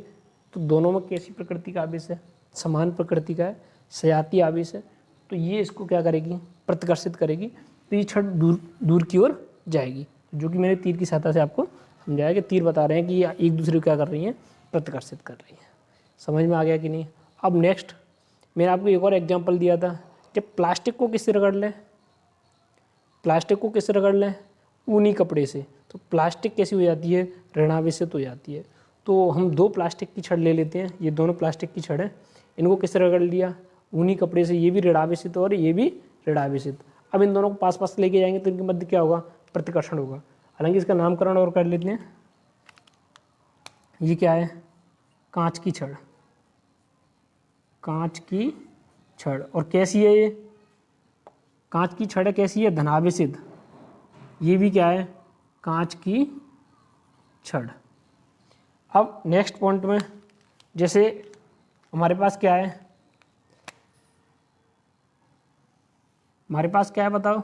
तो दोनों में कैसी प्रकृति का आवेश है, समान प्रकृति का है, सजातीय आवेश है। तो ये इसको क्या करेगी, प्रतिकर्षित करेगी। तो ये छड़ दूर की ओर जाएगी, जो कि मैंने तीर की सहायता से आपको समझाया कि तीर बता रहे हैं कि ये एक दूसरे को क्या कर रही हैं, प्रतिकर्षित कर रही हैं। समझ में आ गया कि नहीं। अब नेक्स्ट मैंने आपको एक और एग्जाम्पल दिया था, जब प्लास्टिक को किससे रगड़ लें, प्लास्टिक को किससे रगड़ लें, ऊनी कपड़े से, तो प्लास्टिक कैसी हो जाती है, ऋणावेशित हो जाती है। तो हम दो प्लास्टिक की छड़ ले लेते हैं, ये दोनों प्लास्टिक की छड़ है, इनको किससे रगड़ लिया, ऊनी कपड़े से। ये भी ऋणावेशित और ये भी ऋणावेशित। अब इन दोनों को पास पास लेके जाएंगे तो इनके मध्य क्या होगा, प्रतिकर्षण होगा। हालांकि इसका नामकरण और कर लेते हैं। ये क्या है, कांच की छड़, कांच की छड़। और कैसी है ये, कांच की छड़ है, कैसी है, धनावेशित। ये भी क्या है, कांच की छड़। अब नेक्स्ट पॉइंट में, जैसे हमारे पास क्या है, हमारे पास क्या है बताओ,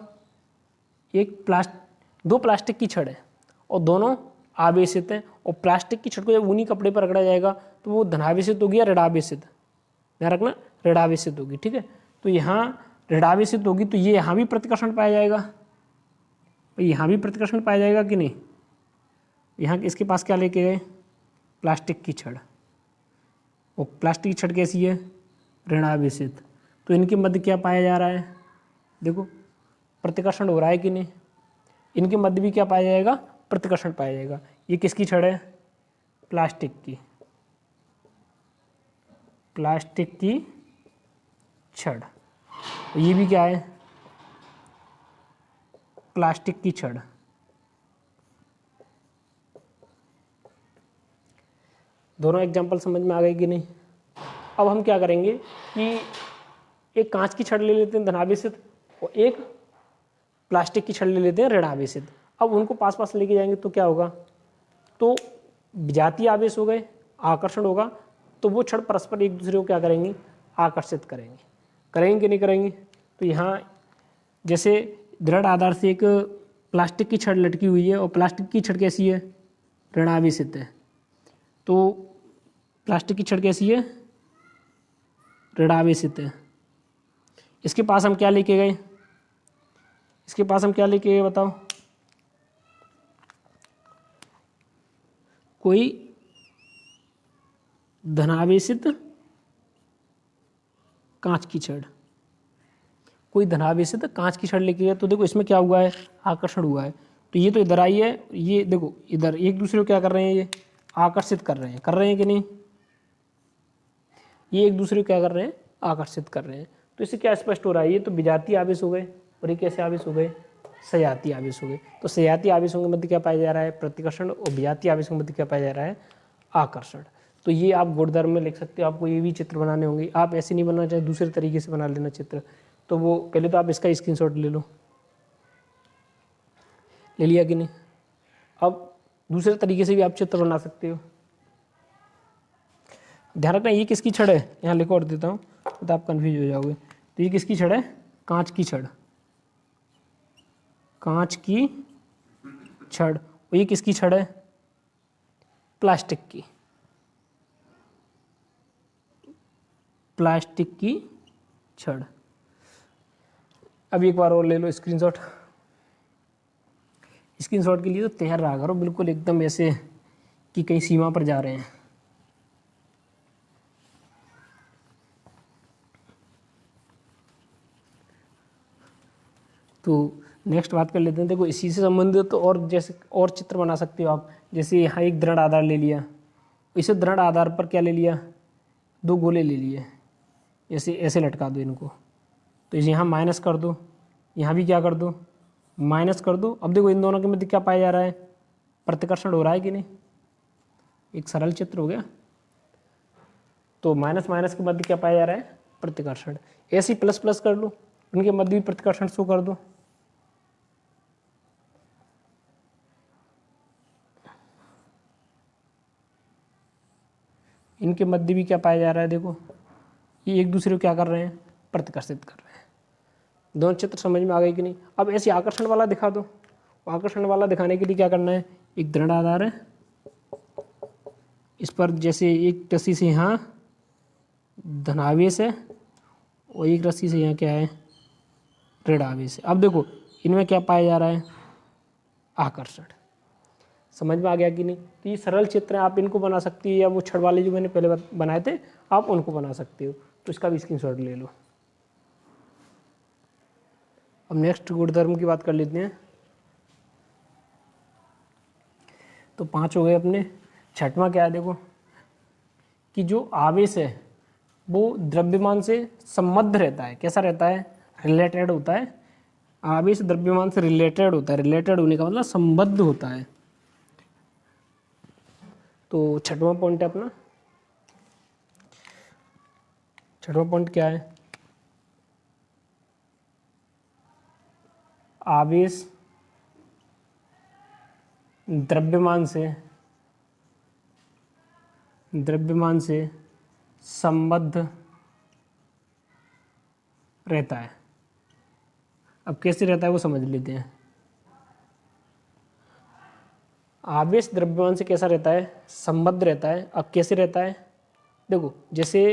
दो प्लास्टिक की छड़ है और दोनों आवेशित हैं। और प्लास्टिक की छड़ को जब ऊनी कपड़े पर रगड़ा जाएगा तो वो धनावेशित होगी या ऋणावेशित, ध्यान रखना, ऋणावेशित होगी, ठीक है। तो यहाँ ऋणावेशित होगी तो ये यहाँ भी प्रतिकर्षण पाया जाएगा, यहाँ भी प्रतिकर्षण पाया जाएगा कि नहीं। यहाँ इसके पास क्या लेके गए, प्लास्टिक की छड़, और प्लास्टिक की छड़ कैसी है, ऋणावेशित। तो इनके मध्य क्या पाया जा रहा है, देखो प्रतिकर्षण हो रहा है कि नहीं। इनके मध्य भी क्या पाया जाएगा, प्रतिकर्षण पाया जाएगा। ये किसकी छड़ है, प्लास्टिक की, प्लास्टिक की छड़। ये भी क्या है, प्लास्टिक की छड़। दोनों एग्जाम्पल समझ में आ गए कि नहीं। अब हम क्या करेंगे कि एक कांच की छड़ ले लेते हैं धनावेशित और एक प्लास्टिक की छड़ ले लेते हैं ऋणावेशित। अब उनको पास पास लेके जाएंगे तो क्या होगा, तो विजातीय आवेश हो गए, आकर्षण होगा। तो वो छड़ परस्पर एक दूसरे को क्या करेंगी, आकर्षित करेंगे, करेंगे कि नहीं करेंगे। तो यहाँ जैसे दृढ़ आधार से एक प्लास्टिक की छड़ लटकी हुई है और प्लास्टिक की छड़ कैसी है, ऋणावेशित है। तो प्लास्टिक की छड़ कैसी है, ऋणावेशित है। इसके पास हम क्या लेके गए, इसके पास हम क्या लेके गए बताओ, कोई धनावेशित कांच की छड़, कोई धनावेशित कांच की छड़ लेके गए। तो देखो इसमें क्या हुआ है, आकर्षण हुआ है। तो ये तो इधर आई है, ये देखो इधर एक दूसरे को क्या कर रहे हैं, ये आकर्षित कर रहे हैं कि नहीं। ये एक दूसरे को क्या कर रहे हैं, आकर्षित कर रहे हैं। तो इससे क्या स्पष्ट हो रहा है, ये तो विजातीय आवेश हो गए और ये कैसे आवेश हो गए, सजातीय आवेश हो गए। तो सजातीय आवेशों के मध्य क्या पाया जा रहा है, प्रतिकर्षण, और विजातीय आवेशों के मध्य क्या पाया जा रहा है, आकर्षण। तो ये आप गुणधर्म में लिख सकते हो। आपको ये भी चित्र बनाने होंगे, आप ऐसे नहीं बनाना चाहे दूसरे तरीके से बना लेना चित्र। तो वो पहले तो आप इसका स्क्रीनशॉट ले लो, ले लिया कि नहीं। अब दूसरे तरीके से भी आप चित्र बना सकते हो। ध्यान रखना ये किसकी छड़ है, यहाँ लिखो और देता हूँ तो आप कन्फ्यूज हो जाओगे। तो ये किसकी छड़ है, कांच की छड़, कांच की छड़। और ये किसकी छड़ है, प्लास्टिक की, प्लास्टिक की छड़। अब एक बार और ले लो स्क्रीनशॉट। स्क्रीनशॉट के लिए तो तैयार रहा करो, बिल्कुल एकदम ऐसे कि कहीं सीमा पर जा रहे हैं। तो नेक्स्ट बात कर लेते हैं। देखो इसी से संबंधित तो और जैसे और चित्र बना सकते हो आप। जैसे यहाँ एक दृढ़ आधार ले लिया, इसे दृढ़ आधार पर क्या ले लिया, 2 गोले ले लिए, ऐसे ऐसे लटका दो इनको, तो इसे यहाँ माइनस कर दो, यहाँ भी क्या कर दो, माइनस कर दो। अब देखो इन दोनों के मध्य क्या पाया जा रहा है, प्रतिकर्षण हो रहा है कि नहीं, एक सरल चित्र हो गया। तो माइनस माइनस के मध्य क्या पाया जा रहा है, प्रतिकर्षण। ऐसे ही प्लस प्लस कर लो, उनके मध्य भी प्रतिकर्षण शो कर दो। इनके मध्य भी क्या पाया जा रहा है, देखो ये एक दूसरे को क्या कर रहे हैं, प्रतिकर्षित कर रहे हैं। दोनों चित्र समझ में आ गए कि नहीं। अब ऐसे आकर्षण वाला दिखा दो। आकर्षण वाला दिखाने के लिए क्या करना है, एक दृढ़ आधार है, इस पर जैसे एक रस्सी से यहाँ धनावेश है और एक रस्सी से यहाँ क्या है, ऋण आवेश है। अब देखो इनमें क्या पाया जा रहा है, आकर्षण। समझ में आ गया कि नहीं। तो ये सरल चित्र हैं, आप इनको बना सकती है, या वो छड़ वाले जो मैंने पहले बनाए थे आप उनको बना सकते हो। तो इसका भी स्क्रीनशॉट ले लो। अब नेक्स्ट गुणधर्म की बात कर लेते हैं। तो 5 हो गए अपने। छठवां क्या है, देखो कि जो आवेश है वो द्रव्यमान से संबद्ध रहता है। कैसा रहता है, रिलेटेड होता है। आवेश द्रव्यमान से रिलेटेड होता है, रिलेटेड होने का मतलब संबद्ध होता है। तो छठवां पॉइंट है अपना। छठवां पॉइंट क्या है, आवेश द्रव्यमान से संबद्ध रहता है। अब कैसे रहता है वो समझ लेते हैं। आवेश द्रव्यमान से कैसा रहता है, संबद्ध रहता है। अब कैसे रहता है, देखो जैसे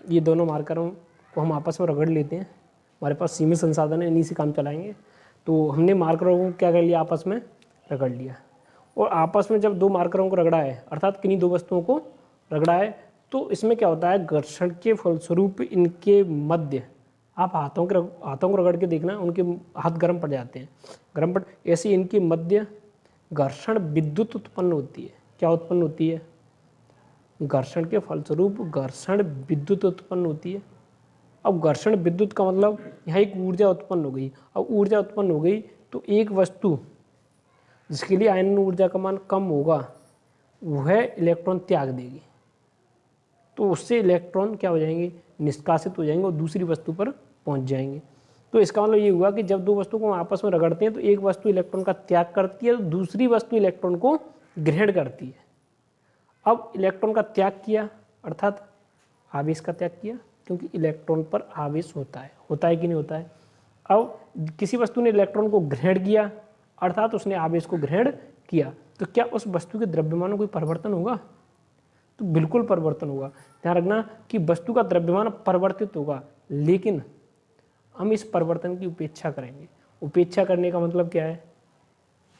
ये दोनों मार्करों को हम आपस में रगड़ लेते हैं, हमारे पास सीमित संसाधन है, इन्हीं से काम चलाएंगे। तो हमने मार्करों को क्या कर लिया, आपस में रगड़ लिया। और आपस में जब 2 मार्करों को रगड़ा है, अर्थात किन्हीं 2 वस्तुओं को रगड़ा है, तो इसमें क्या होता है, घर्षण के फलस्वरूप इनके मध्य, आप हाथों को रगड़ के देखना, उनके हाथ गर्म पड़ जाते हैं, गर्म पड़, ऐसे इनके मध्य घर्षण विद्युत उत्पन्न होती है। क्या उत्पन्न होती है, घर्षण के फलस्वरूप घर्षण विद्युत उत्पन्न होती है। अब घर्षण विद्युत का मतलब यहाँ एक ऊर्जा उत्पन्न हो गई। अब ऊर्जा उत्पन्न हो गई तो एक वस्तु जिसके लिए आयनन ऊर्जा का मान कम होगा वह इलेक्ट्रॉन त्याग देगी, तो उससे इलेक्ट्रॉन क्या हो जाएंगे, निष्कासित हो जाएंगे और दूसरी वस्तु पर पहुंच जाएंगे। तो इसका मतलब ये हुआ कि जब 2 वस्तु को आपस में रगड़ते हैं तो एक वस्तु इलेक्ट्रॉन का त्याग करती है, तो दूसरी वस्तु इलेक्ट्रॉन को ग्रहण करती है। अब इलेक्ट्रॉन का त्याग किया अर्थात आवेश का त्याग किया, क्योंकि इलेक्ट्रॉन पर आवेश होता है कि नहीं होता है। अब किसी वस्तु ने इलेक्ट्रॉन को ग्रहण किया अर्थात उसने आवेश को ग्रहण किया, तो क्या उस वस्तु के द्रव्यमान में कोई परिवर्तन होगा, तो बिल्कुल परिवर्तन होगा। ध्यान रखना कि वस्तु का द्रव्यमान परिवर्तित होगा, लेकिन हम इस परिवर्तन की उपेक्षा करेंगे। उपेक्षा करने का मतलब क्या है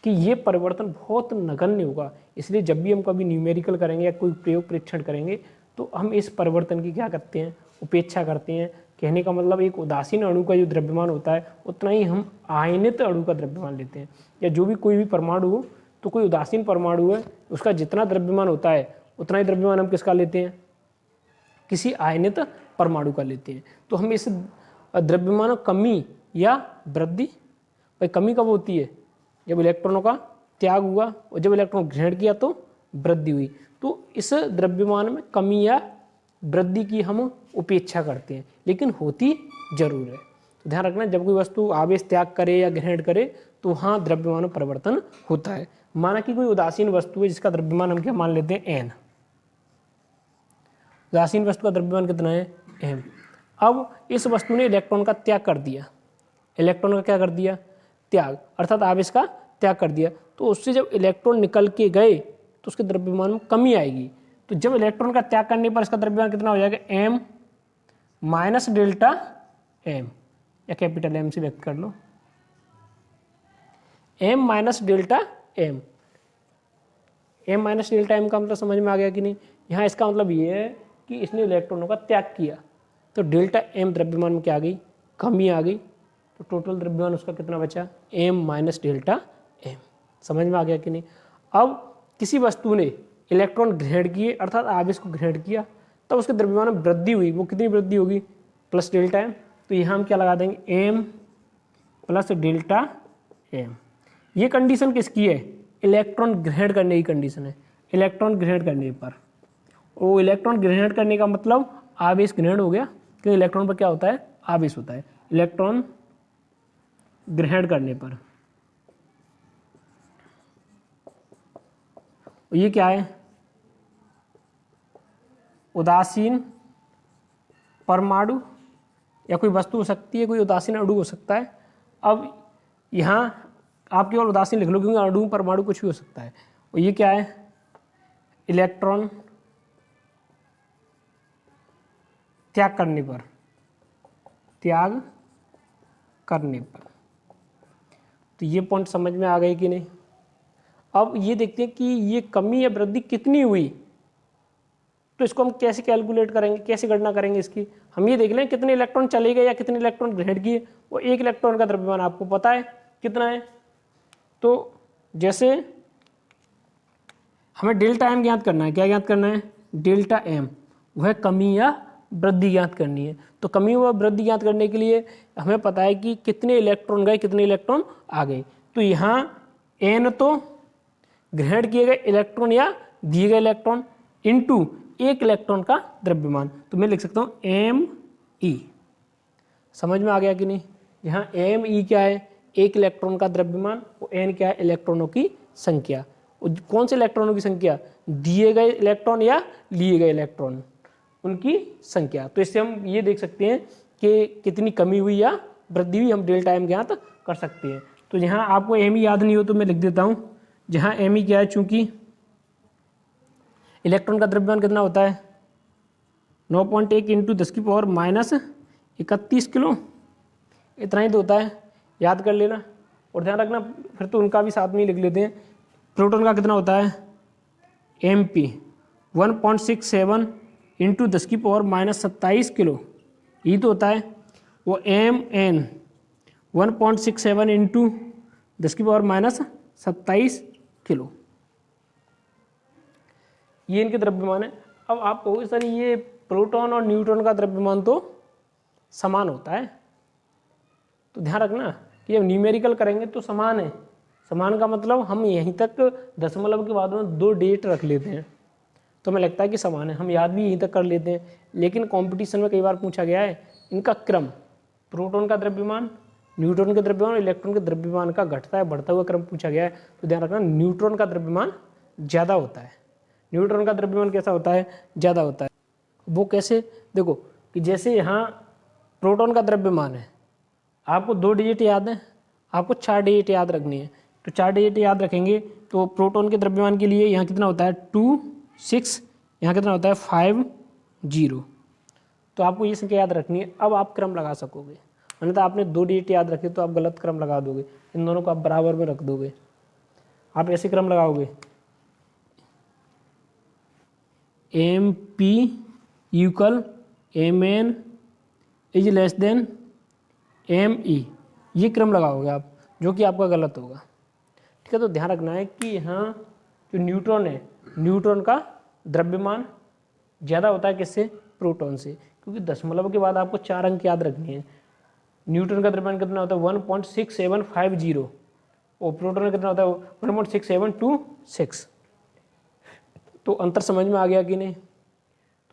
कि ये परिवर्तन बहुत नगण्य होगा, इसलिए जब भी हम कभी न्यूमेरिकल करेंगे या कोई प्रयोग परीक्षण करेंगे तो हम इस परिवर्तन की क्या करते हैं, उपेक्षा करते हैं। कहने का मतलब एक उदासीन अणु का जो द्रव्यमान होता है उतना ही हम आयनित अणु का द्रव्यमान लेते हैं। या जो भी कोई भी परमाणु हो, तो कोई उदासीन परमाणु है, उसका जितना द्रव्यमान होता है उतना ही द्रव्यमान हम किसका लेते हैं, किसी आयनित परमाणु का लेते हैं। तो हम इस द्रव्यमान कमी या वृद्धि, भाई कमी कब होती है, जब इलेक्ट्रॉनों का त्याग हुआ, और जब इलेक्ट्रॉन ग्रहण किया तो वृद्धि हुई। तो इस द्रव्यमान में कमी या वृद्धि की हम उपेक्षा करते हैं, लेकिन होती जरूर है। तो ध्यान रखना, जब कोई वस्तु आवेश त्याग करे या ग्रहण करे तो वहाँ द्रव्यमान में परिवर्तन होता है। माना कि कोई उदासीन वस्तु है जिसका द्रव्यमान हम क्या मान लेते हैं, एन। उदासीन वस्तु का द्रव्यमान कितना है, एम। अब इस वस्तु ने इलेक्ट्रॉन का त्याग कर दिया, इलेक्ट्रॉन का क्या कर दिया, त्याग, अर्थात आवेश का त्याग कर दिया। तो उससे जब इलेक्ट्रॉन निकल के गए तो उसके द्रव्यमान में कमी आएगी। तो जब इलेक्ट्रॉन का त्याग करने पर इसका द्रव्यमान कितना हो जाएगा, एम माइनस डेल्टा एम, या कैपिटल एम से व्यक्त कर लो, M minus delta M. M minus delta M का मतलब समझ में आ गया कि नहीं। यहाँ इसका मतलब ये है कि इसने इलेक्ट्रॉनों का त्याग किया, तो डेल्टा एम द्रव्यमान में क्या आ गई, कमी आ गई। तो टोटल द्रव्यमान उसका कितना बचा, एम माइनस डेल्टा एम। समझ में आ गया कि नहीं। अब किसी वस्तु ने इलेक्ट्रॉन ग्रहण किए अर्थात आवेश को ग्रहण किया, तब उसके द्रव्यमान में वृद्धि हुई। वो कितनी वृद्धि होगी? Plus delta M. तो यहाँ हम क्या लगा देंगे? M plus delta M. ये कंडीशन किसकी है? इलेक्ट्रॉन ग्रहण करने की कंडीशन है। इलेक्ट्रॉन ग्रहण करने पर, वो इलेक्ट्रॉन ग्रहण करने का मतलब आवेश ग्रहण हो गया, क्योंकि इलेक्ट्रॉन पर क्या होता है? आवेश होता है। इलेक्ट्रॉन ग्रहण करने पर ये क्या है? उदासीन परमाणु या कोई वस्तु हो सकती है, कोई उदासीन अणु हो सकता है। अब यहाँ आप केवल उदासीन लिख लो, क्योंकि अणु परमाणु कुछ भी हो सकता है। और ये क्या है? इलेक्ट्रॉन त्याग करने पर, त्याग करने पर। तो ये पॉइंट समझ में आ गए कि नहीं? अब ये देखते हैं कि ये कमी या वृद्धि कितनी हुई, तो इसको हम कैसे कैलकुलेट करेंगे, कैसे गणना करेंगे इसकी? हम ये देख लें कितने इलेक्ट्रॉन चले गए या कितने इलेक्ट्रॉन ग्रहण किए। वो एक इलेक्ट्रॉन का द्रव्यमान आपको पता है कितना है। तो जैसे हमें डेल्टा एम ज्ञात करना है। क्या ज्ञात करना है? Delta M. वह कमी या वृद्धि ज्ञात करनी है। तो कमी व वृद्धि ज्ञात करने के लिए हमें पता है कि कितने इलेक्ट्रॉन गए, कितने इलेक्ट्रॉन आ गए। तो यहाँ एन तो ग्रहण किए गए इलेक्ट्रॉन या दिए गए इलेक्ट्रॉन इनटू एक इलेक्ट्रॉन का द्रव्यमान। तो मैं लिख सकता हूँ एम ई। समझ में आ गया कि नहीं? यहाँ एम ई क्या है? एक इलेक्ट्रॉन का द्रव्यमान, और एन क्या है? इलेक्ट्रॉनों की संख्या। कौन से इलेक्ट्रॉनों की संख्या? दिए गए इलेक्ट्रॉन या लिए गए इलेक्ट्रॉन, उनकी संख्या। तो इससे हम ये देख सकते हैं कि कितनी कमी हुई या वृद्धि हुई, हम डेल्टा एम ज्ञात कर सकते हैं। तो यहाँ आपको एम ई याद नहीं हो तो मैं लिख देता हूँ। जहाँ एम ई क्या है, चूंकि इलेक्ट्रॉन का द्रव्यमान कितना होता है? 9.1 इंटू 10⁻31 किलो, इतना ही तो होता है, याद कर लेना। और ध्यान रखना फिर तो उनका भी साथ में ही लिख लेते हैं। प्रोटॉन का कितना होता है? एम पी 1.67 इंटू 10⁻27 किलो, ये तो होता है। वो एम एन 1.67 इंटू 10⁻27 किलो, ये इनके द्रव्यमान है। अब आप कहोगे सर ये प्रोटॉन और न्यूट्रॉन का द्रव्यमान तो समान होता है। तो ध्यान रखना कि जब न्यूमेरिकल करेंगे तो समान है। समान का मतलब हम यहीं तक दशमलव के बाद में 2 डेट रख लेते हैं, तो हमें लगता है कि समान है, हम याद भी यहीं तक कर लेते हैं। लेकिन कंपटीशन में कई बार पूछा गया है इनका क्रम, प्रोटॉन का द्रव्यमान, न्यूट्रॉन के द्रव्यमान, इलेक्ट्रॉन के द्रव्यमान का घटता है बढ़ता हुआ क्रम पूछा गया है। तो ध्यान रखना न्यूट्रॉन का द्रव्यमान ज़्यादा होता है। न्यूट्रॉन का द्रव्यमान कैसा होता है? ज़्यादा होता है। वो कैसे? देखो कि जैसे यहाँ प्रोटॉन का द्रव्यमान है, आपको 2 डिजिट याद है, आपको 4 डिजिट याद रखनी है। तो 4 डिजिट याद रखेंगे तो प्रोटॉन के द्रव्यमान के लिए यहाँ कितना होता है? 2 6, यहाँ कितना होता है? 5 0। तो आपको ये संख्या याद रखनी है। अब आप क्रम लगा सकोगे, अन्यथा आपने 2 डिजिट याद रखे तो आप गलत क्रम लगा दोगे। इन दोनों को आप बराबर में रख दोगे, आप ऐसे क्रम लगाओगे M P equal M N is less than M E, ये क्रम लगाओगे आप, जो कि आपका गलत होगा। ठीक है, तो ध्यान रखना है कि यहाँ जो न्यूट्रॉन है, न्यूट्रॉन का द्रव्यमान ज़्यादा होता है किससे? प्रोटॉन से, क्योंकि दशमलव के बाद आपको 4 अंक याद रखनी है। न्यूट्रॉन का द्रव्यमान कितना होता है? 1.6750, और प्रोटॉन का कितना होता है? 1.6726। तो अंतर समझ में आ गया कि नहीं?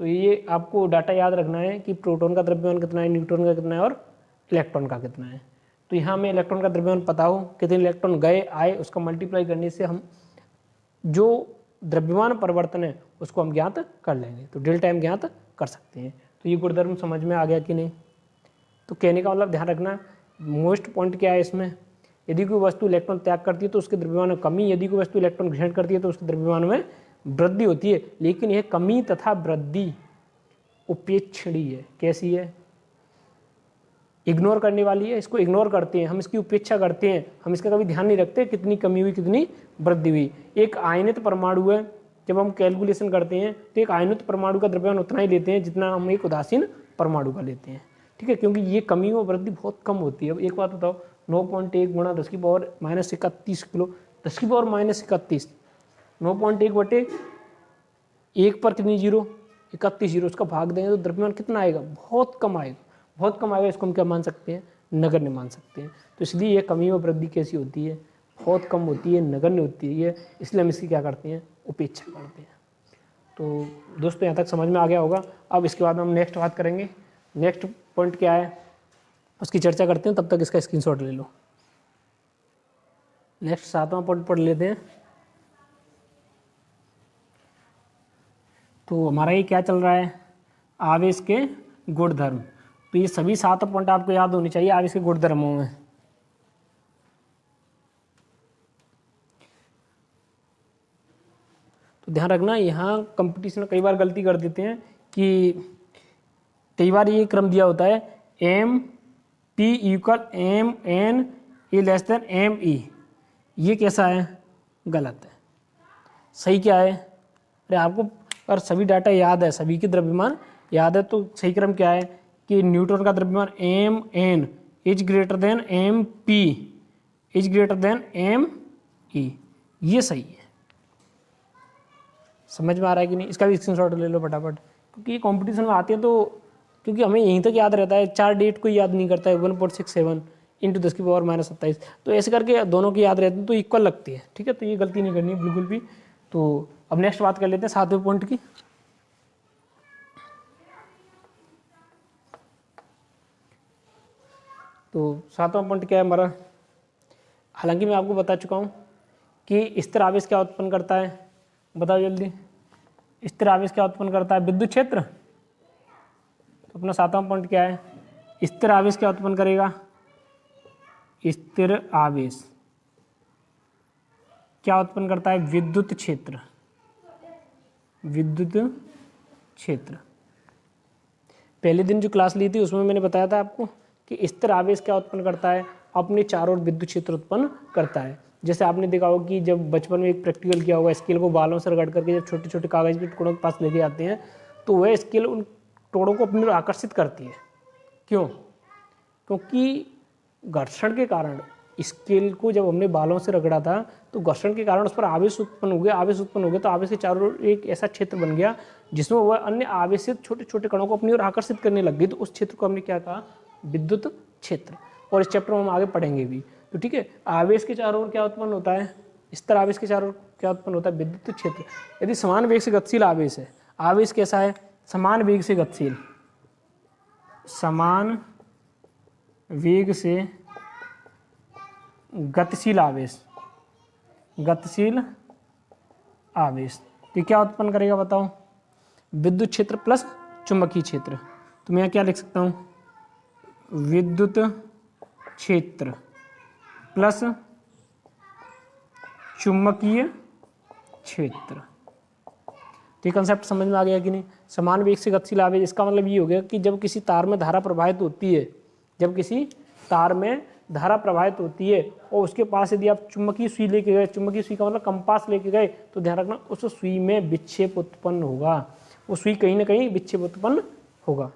तो ये आपको डाटा याद रखना है कि प्रोटॉन का द्रव्यमान कितना है, न्यूट्रॉन का कितना है और इलेक्ट्रॉन का कितना है। तो यहाँ हमें इलेक्ट्रॉन का द्रव्यमान पता हो, कितने इलेक्ट्रॉन गए आए, उसका मल्टीप्लाई करने से हम जो द्रव्यमान परिवर्तन है उसको हम ज्ञात कर लेंगे। तो डेल्टा एम ज्ञात कर सकते हैं। तो ये गुणधर्म समझ में आ गया कि नहीं? तो कहने का मतलब ध्यान रखना, मोस्ट पॉइंट क्या है इसमें? यदि कोई वस्तु इलेक्ट्रॉन त्याग करती है तो उसके द्रव्यमान में कमी, यदि कोई वस्तु इलेक्ट्रॉन ग्रहण करती है तो उसके द्रव्यमान में वृद्धि होती है। लेकिन यह कमी तथा वृद्धि उपेक्षणीय है। कैसी है? इग्नोर करने वाली है, इसको इग्नोर करते हैं, हम इसकी उपेक्षा करते हैं, हम इसका कभी ध्यान नहीं रखते कितनी कमी हुई कितनी वृद्धि हुई। एक आयनित परमाणु है, जब हम कैलकुलेशन करते हैं तो एक आयनित परमाणु का द्रव्यमान उतना ही लेते हैं जितना हम एक उदासीन परमाणु का लेते हैं। ठीक है, क्योंकि ये कमी व वृद्धि बहुत कम होती है। अब एक बात बताओ, 9.1 गुणा 10⁻−31 किलो, 10⁻−31, 9.1 बटे 1 पर कितनी जीरो, 31 जीरो, उसका भाग देंगे तो द्रव्यमान कितना आएगा, बहुत कम आएगा, बहुत कम आएगा। इसको हम क्या मान सकते हैं, नगण्य मान सकते हैं। तो इसलिए ये कमी व वृद्धि कैसी होती है, बहुत कम होती है, नगण्य होती है, इसलिए हम इसकी क्या करते हैं, उपेक्षा करते हैं। तो दोस्तों यहाँ तक समझ में आ गया होगा। अब इसके बाद हम नेक्स्ट बात करेंगे, नेक्स्ट पॉइंट क्या है उसकी चर्चा करते हैं, तब तक इसका स्क्रीनशॉट ले लो। नेक्स्ट 7वां पॉइंट पढ़ लेते हैं। तो हमारा ये क्या चल रहा है, आवेश के गुणधर्म। तो ये सभी 7 पॉइंट आपको याद होनी चाहिए आवेश के गुणधर्मों में। तो ध्यान रखना, यहाँ कंपटीशन में कई बार गलती कर देते हैं कि कई बार ये क्रम दिया होता है M P equal M N A less than M E. ये कैसा है, गलत है। सही क्या है, अरे आपको अगर सभी डाटा याद है, सभी के द्रव्यमान याद है, तो सही क्रम क्या है कि न्यूट्रॉन का द्रव्यमान M N is greater than M P is greater than M E. ये सही है। समझ में आ रहा है कि नहीं, इसका भी स्क्रीनशॉट ले लो फटाफट, क्योंकि ये कॉम्पिटिशन में आते हैं तो क्योंकि हमें यहीं तक याद रहता है, 4 डेट को याद नहीं करता है, 1.67 इंटू 10⁻⁻27। तो ऐसे करके दोनों की याद रहती है तो इक्वल लगती है, ठीक है। तो ये गलती नहीं करनी बिल्कुल भी। तो अब नेक्स्ट बात कर लेते हैं 7वें पॉइंट की। तो 7वां पॉइंट क्या है हमारा, हालांकि मैं आपको बता चुका हूँ कि स्थिर आवेश क्या उत्पन्न करता है, बताओ जल्दी। स्थिर आवेश क्या उत्पन्न करता है, विद्युत क्षेत्र। तो अपना 7वां पॉइंट क्या है, स्थिर आवेश क्या उत्पन्न करेगा, स्थिर आवेश क्या उत्पन्न करता है, विद्युत क्षेत्र। विद्युत क्षेत्र पहले दिन जो क्लास ली थी उसमें मैंने बताया था आपको कि स्थिर आवेश क्या उत्पन्न करता है, अपने चारों ओर विद्युत क्षेत्र उत्पन्न करता है। जैसे आपने देखा होगा कि जब बचपन में एक प्रैक्टिकल किया होगा, स्केल को बालों से रगड़ करके जब छोटे छोटे कागज के टुकड़ों के पास लेके आते हैं तो वह स्केल उन टुकड़ों को अपनी ओर आकर्षित करती है। क्यों, क्योंकि घर्षण के कारण स्केल को जब हमने बालों से रगड़ा था तो घर्षण के कारण उस पर आवेश उत्पन्न हो गया। आवेश उत्पन्न हो गया तो आवेश के चारों ओर एक ऐसा क्षेत्र बन गया जिसमें वह अन्य आवेशित छोटे छोटे कणों को अपनी ओर आकर्षित करने लग गई। तो उस क्षेत्र को हमने क्या कहा, विद्युत क्षेत्र। और इस चैप्टर में हम आगे पढ़ेंगे भी। तो ठीक है, आवेश के चारों ओर क्या उत्पन्न होता है, स्थिर आवेश के चारों ओर क्या उत्पन्न होता है, विद्युत क्षेत्र। यदि समान वेग से गतिशील आवेश है, आवेश कैसा है, समान वेग से गतिशील, समान वेग से गतिशील आवेश, गतिशील आवेश तो क्या उत्पन्न करेगा बताओ, विद्युत क्षेत्र प्लस चुंबकीय क्षेत्र। तो मैं क्या लिख सकता हूँ, विद्युत क्षेत्र प्लस चुंबकीय क्षेत्र। तो ये कंसेप्ट समझ में आ गया कि नहीं। समान वेग से गतिशील आवेश, इसका मतलब ये हो गया कि जब किसी तार में धारा प्रवाहित होती है, जब किसी तार में धारा प्रवाहित होती है और उसके पास यदि आप चुंबकीय सुई लेके गए, चुंबकीय सुई का मतलब कंपास लेके गए, तो ध्यान रखना उस सुई में विक्षेप उत्पन्न होगा। वो सुई कहीं ना कहीं विक्षेप उत्पन्न होगा।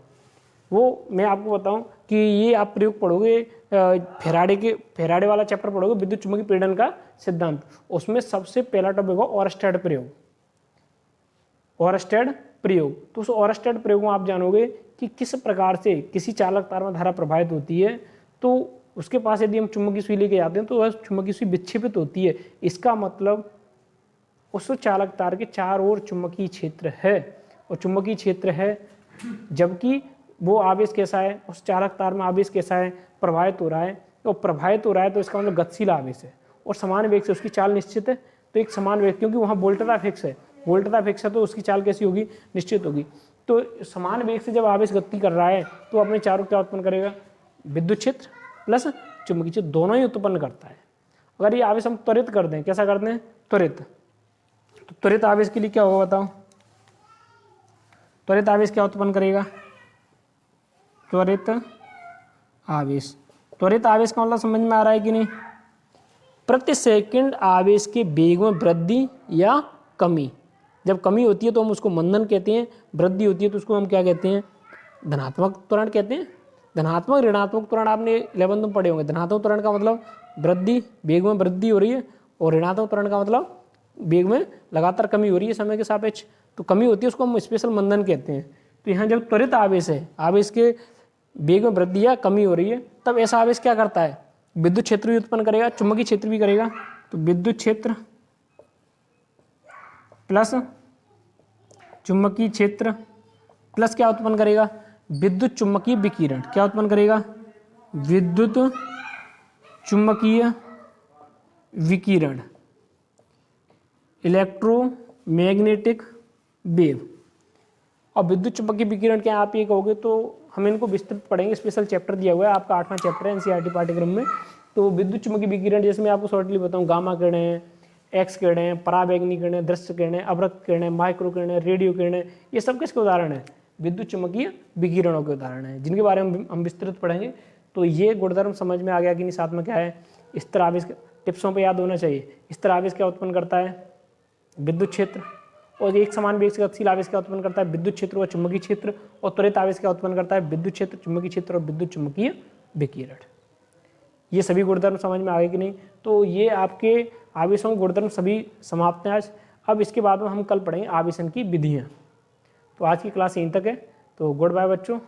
वो मैं आपको बताऊं कि ये आप प्रयोग पढ़ोगे फेराडे वाला चैप्टर पढ़ोगे, विद्युत चुंबकीय प्रेरण का सिद्धांत। उसमें सबसे पहला टॉपिक होगा ओरस्टेड प्रयोग, ओरस्टेड प्रयोग। तो उस ओरस्टेड प्रयोग में आप जानोगे कि किस प्रकार से किसी चालक तार में धारा प्रवाहित होती है, तो उसके पास यदि हम चुंबकीय सुई लेके जाते हैं तो वह चुंबकीय सुई विक्षेपित होती है। इसका मतलब उस चालक तार के चारों ओर चुंबकीय क्षेत्र है, और चुंबकीय क्षेत्र है जबकि वो आवेश कैसा है, उस चालक तार में आवेश कैसा है, प्रवाहित हो रहा है। तो प्रवाहित हो रहा है तो इसका मतलब गतिशील आवेश है और समान वेग से उसकी चाल निश्चित है। तो एक समान वेग, क्योंकि वहाँ वोल्टता फिक्स है, वोल्टता फिक्स है तो उसकी चाल कैसी होगी, निश्चित होगी। तो समान वेग से जब आवेश गति कर रहा है तो अपने चारों क्या उत्पन्न करेगा, विद्युत क्षेत्र प्लस चुंबकीय क्षेत्र दोनों ही उत्पन्न करता है। अगर ये आवेश हम त्वरित कर दें, कैसा कर दें, त्वरित, तो त्वरित आवेश के लिए क्या होगा बताओ, त्वरित आवेश क्या उत्पन्न करेगा, त्वरित आवेश। त्वरित आवेश का मतलब समझ में आ रहा है कि नहीं, प्रति सेकंड आवेश के वेग में वृद्धि या कमी। जब कमी होती है तो हम उसको मंदन कहते हैं, वृद्धि होती है तो उसको हम क्या कहते हैं, धनात्मक त्वरण कहते हैं। धनात्मक ऋणात्मक त्वरण आपने 11th में पढ़े होंगे। धनात्मक त्वरण का मतलब वृद्धि, वेग में वृद्धि हो रही है, और ऋणात्मक त्वरण का मतलब वेग में लगातार कमी हो रही है समय के सापेक्ष। तो कमी होती है उसको हम स्पेशल मंदन कहते हैं। तो यहाँ जब त्वरित आवेश है, आवेश के वेग में वृद्धि या कमी हो रही है, तब ऐसा आवेश क्या करता है, विद्युत क्षेत्र भी उत्पन्न करेगा, चुंबकीय क्षेत्र भी करेगा। तो विद्युत क्षेत्र प्लस चुंबकीय क्षेत्र प्लस क्या उत्पन्न करेगा, विद्युत चुंबकीय विकिरण। क्या उत्पन्न करेगा, विद्युत चुंबकीय विकिरण, इलेक्ट्रोमैग्नेटिक वेव। और विद्युत चुंबकीय विकिरण क्या आप ये कहोगे, तो हम इनको विस्तृत पढ़ेंगे, स्पेशल चैप्टर दिया हुआ है आपका 8वां चैप्टर है एनसीईआरटी पाठ्यक्रम में। तो विद्युत चुंबकीय विकिरण जैसे मैं आपको शॉर्टली बताऊं, गामा किरणें, एक्स किरणें, पराबैंगनी किरणें, दृश्य किरणें, अवरक्त किरणें, माइक्रो किरणें, रेडियो किरणें, ये सब किसके उदाहरण है, विद्युत चुंबकीय विकिरणों के उदाहरण है, जिनके बारे में हम विस्तृत पढ़ेंगे। तो ये गुणधर्म समझ में आ गया कि नहीं, साथ में क्या है, स्तर आवेश, टिप्सों पे याद होना चाहिए। स्तर आवेश क्या उत्पन्न करता है, विद्युत क्षेत्र, और एक समान वेग से गतिशील आवेश क्या उत्पन्न करता है, विद्युत क्षेत्र व चुंबकीय क्षेत्र, और त्वरित आवेश क्या उत्पन्न करता है, विद्युत क्षेत्र, चुंबकीय क्षेत्र और विद्युत चुंबकीय विकिरण। ये सभी गुणधर्म समझ में आ गए कि नहीं। तो ये आपके आवेशों के गुणधर्म सभी समाप्त हैं आज। अब इसके बाद में हम कल पढ़ेंगे आवेशन की विधियाँ। तो आज की क्लास यहीं तक है। तो गुड बाय बच्चों।